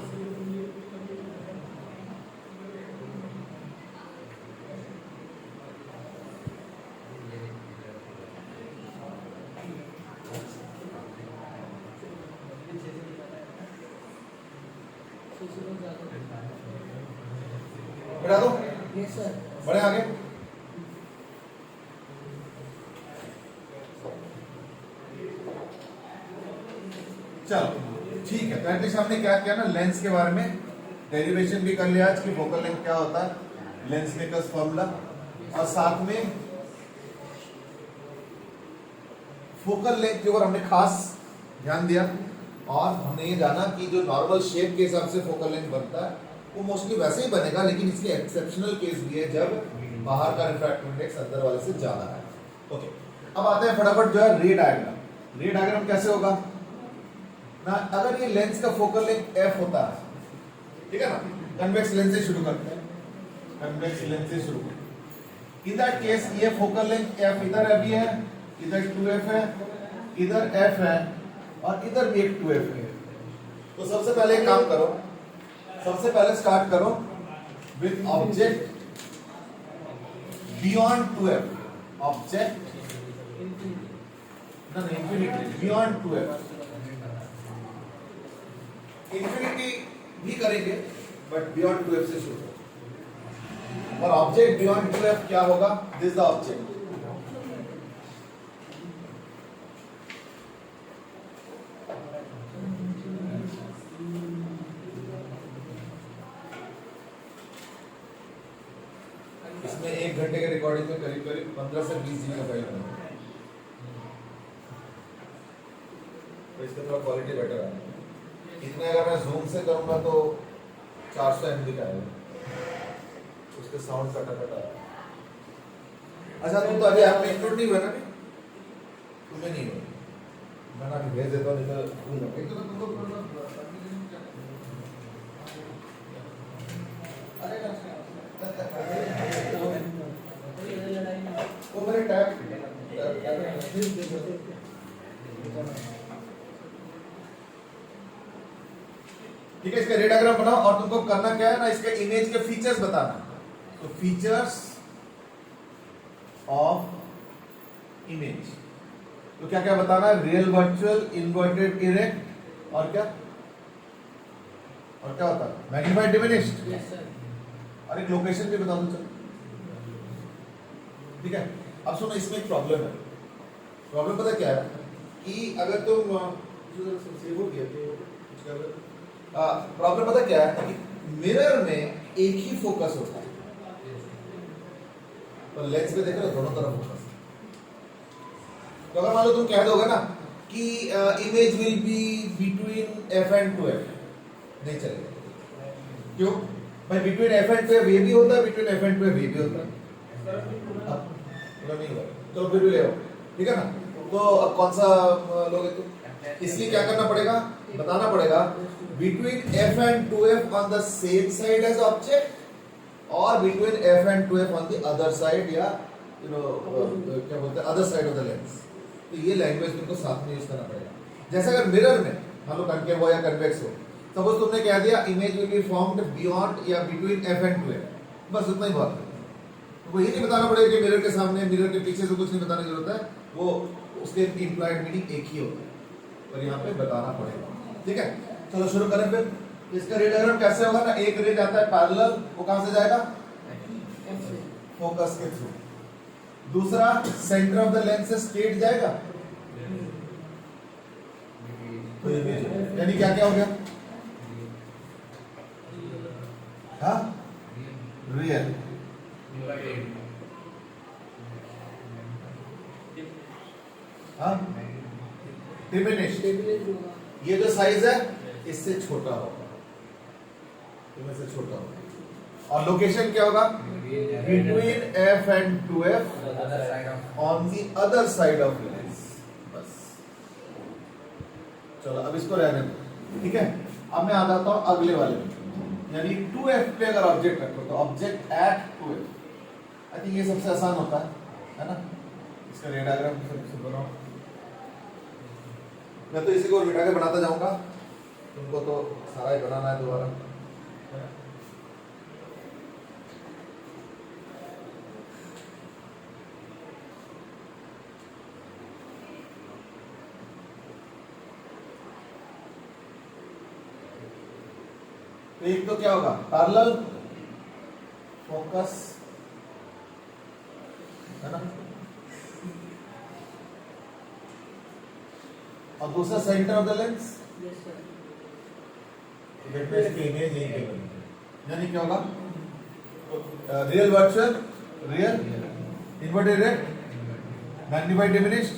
बढ़ा दो, यस सर। बढ़े आगे। चलो ठीक है, तो एटलीस्ट हमने क्या किया ना, लेंस के बारे में डेरिवेशन भी कर लिया आज कि फोकल लेंथ क्या होता है, लेंस मेकर्स फॉर्मूला, और साथ में फोकल लेंथ के ऊपर हमने खास ध्यान दिया और हमने ये जाना कि जो नॉर्मल शेप के हिसाब से फोकल लेंथ बनता है वो मोस्टली वैसे ही बनेगा, लेकिन इसके एक्सेप्शनल केस भी है जब बाहर का रिफ्रैक्टिव इंडेक्स अंदर वाले से ज्यादा है। ओके, अब आते हैं फटाफट जो है रे डायग्राम। रे डायग्राम कैसे होगा ना, अगर ये लेंस का फोकल लेंथ f होता है, ठीक है ना, कन्वेक्स लेंस से शुरू करते हैं, कन्वेक्स लेंस से शुरू करते हैं। इन दैट केस ये फोकल लेंथ f इधर अभी है, इधर 2f है, इधर f है और इधर भी एक 2f है। तो सबसे पहले एक काम करो, सबसे पहले स्टार्ट करो with object beyond 2f, object ना इंफिनिटी बियॉन्ड 2f। इंफिनिटी भी करेंगे बट बियॉन्ड 2f से शुरू करो। और ऑब्जेक्ट बियॉन्ड 2f क्या होगा, दिस द ऑब्जेक्ट, इसमें 1 घंटे के रिकॉर्डिंग में करीब करीब 15 से 20 GB का फाइल बना, तो इसका थोड़ा क्वालिटी बेटर है। इतने अगर मैं जूम से करूंगा तो 400 MB का आएगा, उसके साउंड कटा है। अच्छा तुम तो अभी ऐप में इंक्लूड नहीं हुआ ना, तुम्हें नहीं हुआ, मैं अभी भेज देता हूँ, नहीं तो अरे ठीक है, इसका रे डायग्राम बनाओ और तुमको करना क्या है ना, इसके इमेज के फीचर्स बताना। तो फीचर्स ऑफ इमेज, तो क्या क्या बताना है? रियल, वर्चुअल, इन्वर्टेड, इरेक्ट और क्या होता है? Magnified, diminished. और एक लोकेशन भी बता दो चलो। ठीक है, अब सुनो, इसमें एक प्रॉब्लम है। प्रॉब्लम पता क्या है कि अगर तुम प्रॉब्लम पता क्या है कि मिरर में एक ही फोकस होता है, तो लेंस में देख रहे हो दोनों तरफ फोकस। तो अगर मान लो तुम कह दोगे ना कि image will be between F and two F, नहीं चलेगा। क्यों भाई? Between F and two F ये भी होता है, between F and two F ये भी होता है। नहीं हुआ, चलो फिर भी ले आओ, ठीक है ना। तो अब कौन सा लोगे तुम? इसलिए क्या करना पड़ेगा, बताना पड़ेगा between F and two F on the same side as object और between F and two F on the other side, या क्या बोलते हैं, other side of the lens. तो ये लैंग्वेज तुमको साथ में यूज करना पड़ेगा। जैसे अगर मिरर में मान लो कनकेव हो या कन्वेक्स हो, सपोज तुमने कह दिया image will be formed beyond या between F and two F, बस उतना ही बहुत है। वो ये नहीं बताना पड़ेगा कि मिरर के सामने, मिरर के पीछे से कुछ नहीं बताने की जरूरत है, वो उसके इंप्लाइड मीनिंग एक ही होता है, पर यहाँ पे बताना पड़ेगा। ठीक है, चलो शुरू करें फिर। इसका रे डायग्राम कैसे होगा ना, एक रे जाता है पैरेलल, वो कहां से जाएगा? फोकस के थ्रू। दूसरा सेंटर ऑफ द लेंस से स्ट्रेट जाएगा, तो यानी क्या क्या हो गया? हाँ, रियल, हाँ, डिमिनिश्ड। ये जो साइज है इससे छोटा होगा, इनमें से छोटा होगा। और लोकेशन क्या होगा? Between F and two F on the other side of lens. बस चलो अब इसको रहने दो, ठीक है। अब मैं आ जाता हूं अगले वाले में, यानी 2f पे अगर ऑब्जेक्ट रखो तो object at 2f। I think ये सबसे आसान होता है ना। इसका रे डायग्राम सबसे बनाओ। मैं तो इसी को मिटा के बनाता जाऊंगा, तुमको तो सारा ही बनाना है दोबारा। तो एक तो क्या होगा? पैरेलल, फोकस, है ना, और दूसरा सेंटर ऑफ द लेंस। इसकी इमेज यही पे बनेगी, यानी क्या होगा? Real, virtual, real, inverted, magnified, diminished.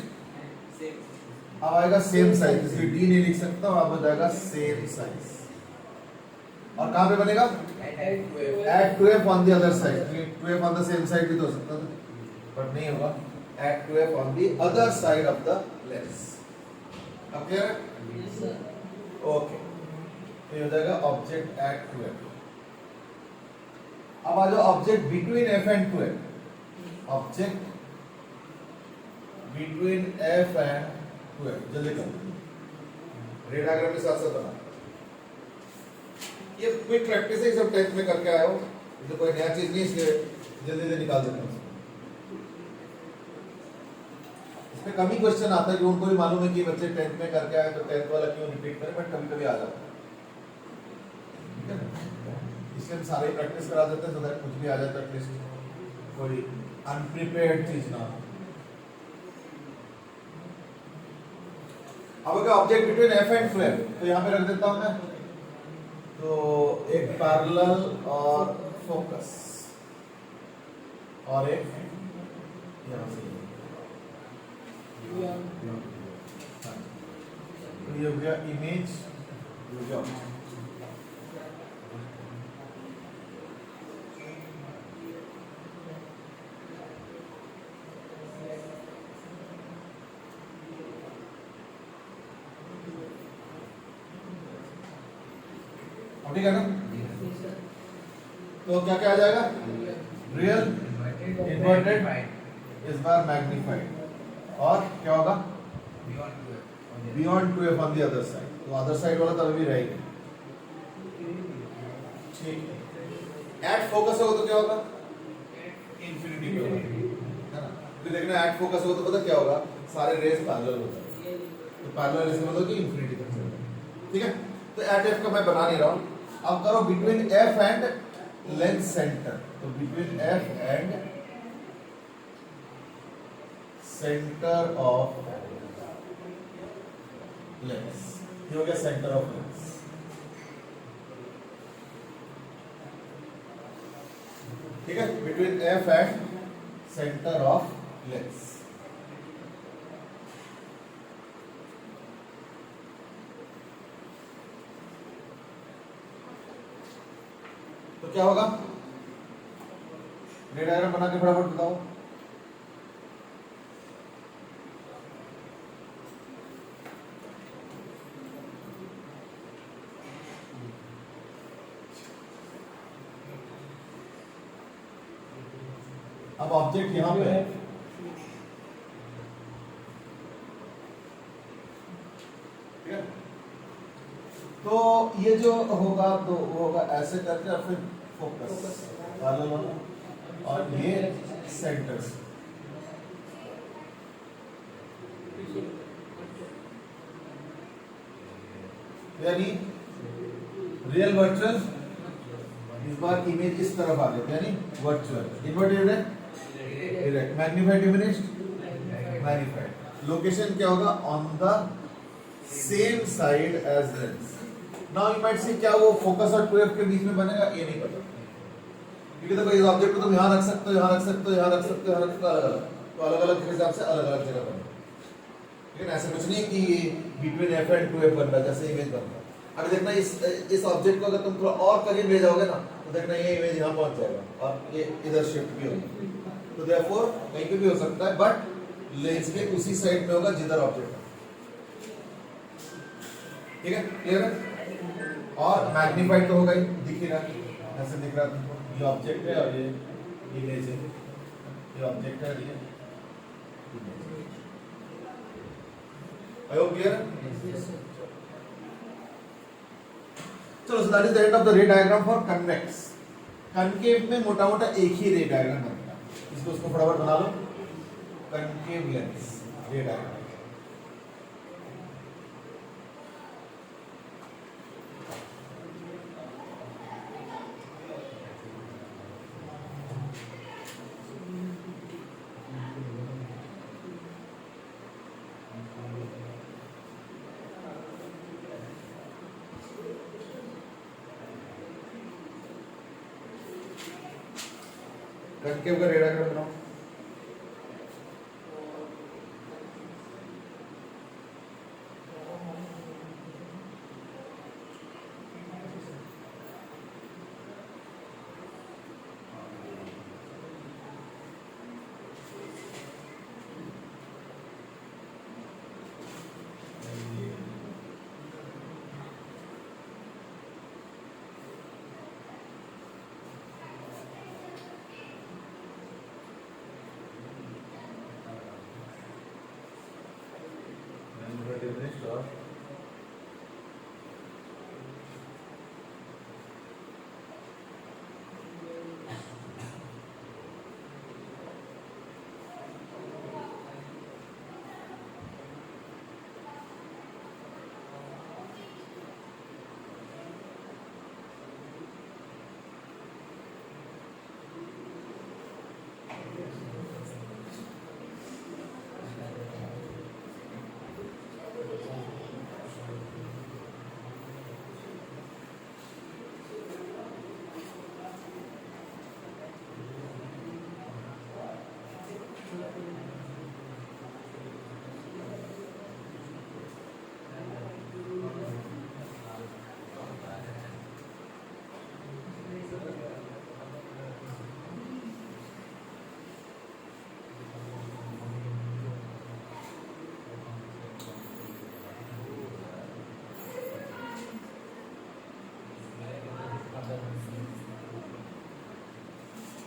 अब आएगा सेम साइज, इसलिए डी नहीं लिख सकता, अब हो जाएगा सेम साइज। और कहां पे बनेगा? At 2f on the other side. 2f on the same side भी तो हो सकता था, पर नहीं होगा। At 2f on the other side of the lens. अब क्लियर है? ओके, ये हो जाएगा ऑब्जेक्ट एट 2f। अब आ जाओ object between f and 2f। Object between f and 2f, जल्दी करो। रे डायग्राम के साथ साथ बना। ये क्विक प्रैक्टिस है, सब 10th में करके आए हो, तो कोई नया चीज नहीं, इसलिए जल्दी जल्दी निकाल सकते हो। इसमें कमी क्वेश्चन आता है कि उनको भी मालूम है कि बच्चे 10th में करके आए, तो 10th वाला क्यों रिपीट करें, बट कभी कभी आ जाता है, ठीक है ना। इसलिए हम सारे प्रैक्टिस करा देते हैं, तो दैट कुछ भी आ जाता है, एटलीस्ट कोई अनप्रिपेयर्ड चीज ना हो। अब अगर object between F and 2f, तो यहाँ पे रख देता हूं मैं, तो एक पैरेलल और फोकस, और एक यहाँ से, तो ये हो गया इमेज, ये हो गया ऑब्जेक्ट। ठीक है ना। तो क्या क्या आ जाएगा? रियल, इन्वर्टेड, इस बार मैग्नीफाइड, और क्या होगा beyond 2f. Beyond 2f on the other side, तो अदर साइड वाला तब भी रहेगा। ठीक है, एट फोकस होगा तो क्या होगा इंफिनिटी पे होगा, है ना। तो देखना एट फोकस होगा तो पता क्या होगा, सारे रेज पैरेलल हो जाएंगे, तो पैरेलल रेज मतलब कि इंफिनिटी तक चलेगा। ठीक है, तो एट एफ का मैं बना नहीं रहा हूं, अब करो between F and length centre, तो between F and centre of lens, ये हो गया सेंटर ऑफ लेंस। ठीक है, between F and centre of lens. तो क्या होगा, रे डायग्राम बना के फटाफट बताओ। अब ऑब्जेक्ट यहां पे है, ठीक है, तो ये जो होगा तो वो होगा ऐसे करके और फिर फोकस पैरेलल वाला, और ये सेंटर से, यानी रियल वर्चुअल, इस बार इमेज इस तरफ आ गई, यानी वर्चुअल इन्वर्टेड है, direct magnified diminished magnified. Location क्या होगा, on the same side as lens. Now you might see क्या वो फोकस और 2f के बीच में बनेगा, ये नहीं पता, क्योंकि देखो इस ऑब्जेक्ट को तुम यहां रख सकते हो, यहां रख सकते हो, यहां रख सकते हो, यहां रख सकते हो, अलग अलग, तो अलग अलग के हिसाब से अलग अलग जगह बनेगा। लेकिन ऐसा कुछ नहीं कि बिटवीन f एंड 2f बन रहा है जैसे इमेज बन रहा है। अभी देखना इस ऑब्जेक्ट को अगर तुम थोड़ा और करीब ले जाओगे ना, तो देखना ये इमेज यहां पहुंच जाएगा और ये इधर शिफ्ट भी होगी, तो देयरफॉर कहीं पे भी हो सकता है, बट लेंस के उसी साइड में होगा जिधर ऑब्जेक्ट है। ठीक है, क्लियर है। और मैग्नीफाइड तो होगा ही, दिख ही रहा, ऐसे दिख रहा तुमको, ये ऑब्जेक्ट है और ये इमेज है, ये ऑब्जेक्ट है और ये आई होप क्लियर है। चलो, so that is the end of the रे डायग्राम फॉर कन्वेक्स। कनकेव में मोटा मोटा एक ही रे डायग्राम बनता है, इसको उसको फटाफट बना लो, concave lens ray diagram. Concave का रे डायग्राम बनाओ।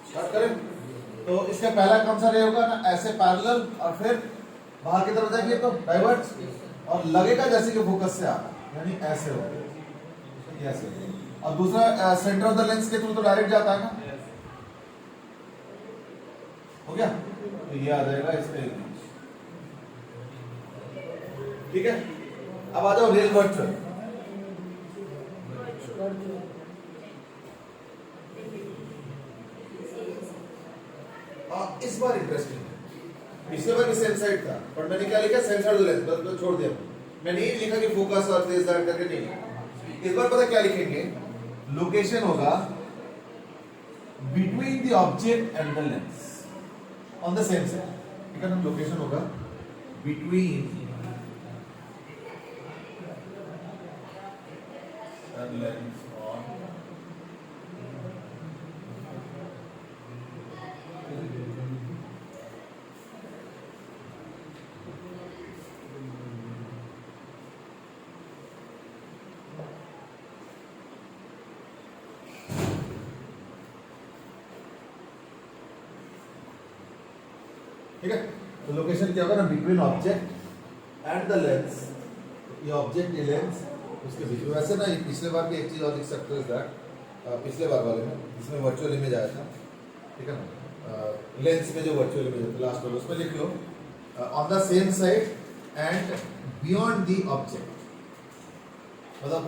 स्टार्ट करें। तो इसका पहला कौन सा रे होगा ना, ऐसे पैरेलल और फिर बाहर की तरफ जाएंगे तो डाइवर्ज, और लगेगा जैसे कि फोकस से आ रहा है, यानी ऐसे होगा, ऐसे। और दूसरा सेंटर ऑफ द लेंस के थ्रू तो डायरेक्ट जाता है ना, हो गया, तो ये आ जाएगा इसका इमेज। ठीक है, अब आ जाओ रियल वर्चुअल। इस बार इंटरेस्टिंग है, पिछले बार भी सेम साइड था, पर मैंने क्या लिखा, सेम साइड लेंस, बस छोड़ दिया, मैंने ये लिखा कि फोकस और फेस दैट करके नहीं। इस बार पता क्या लिखेंगे, लोकेशन होगा between the object and the lens on the same side. ठीक है ना, लोकेशन होगा बिटवीन द लेंस ऑन ठीक है। तो लोकेशन क्या होगा ना, between object and the lens, ये ऑब्जेक्ट ये लेंस उसके बीच में। वैसे ना ये पिछले बार भी एक चीज और लिख सकते हो, इस दैट पिछले बार वाले में जिसमें वर्चुअल इमेज आया था, ठीक है ना, लेंस में जो वर्चुअल इमेज है लास्ट वाले उसमें लिख लो on the same side and beyond the object. मतलब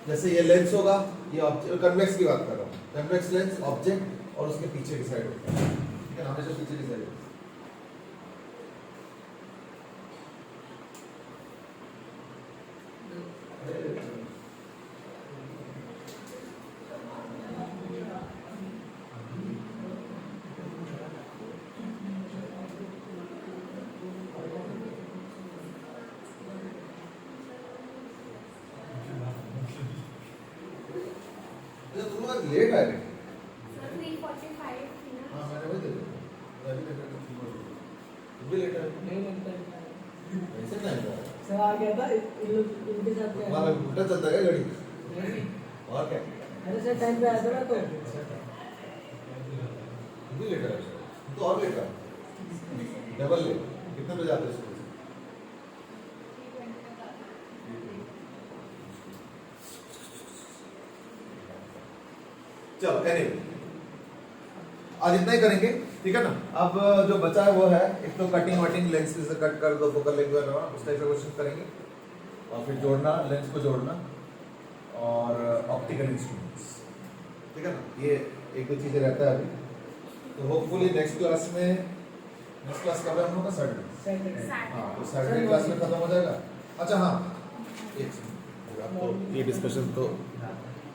जैसे ये लेंस होगा, ये ऑब्जेक्ट, कन्वेक्स की बात कर रहा हूँ, कन्वेक्स लेंस ऑब्जेक्ट और उसके पीछे की साइड होता है, ठीक है, हमेशा पीछे की साइड। लेट आए सर 3:45 थी ना। हाँ मैंने वही देखा, अभी देखा तुम भी लेट आए, नहीं लगता है। ऐसे नहीं हुआ सर आ गया था इनके साथ क्या तुम्हारा उल्टा चलता है गाड़ी, नहीं। और क्या, अरे सर टाइम पे आया था ना तो तुम भी लेट आए, तुम तो और लेट आए, डबल लेट। कितने बजे आते हो स्कूल से? चलो एनीवे आज इतना ही करेंगे, ठीक है ना। अब जो बचा है वो है, एक तो कटिंग वटिंग, लेंस से कट कर दो, फोकल लेंथ वगैरह उस टाइप का क्वेश्चन करेंगे, और फिर जोड़ना, लेंस को जोड़ना, और ऑप्टिकल इंस्ट्रूमेंट्स, ठीक है ना। ये एक दो चीजें रहता है अभी, तो होपफुली नेक्स्ट क्लास में, नेक्स्ट क्लास कब है हम लोग का, सैटरडे। हाँ तो सैटरडे क्लास में खत्म हो जाएगा। अच्छा हाँ, एक सेकंड, ये डिस्कशन तो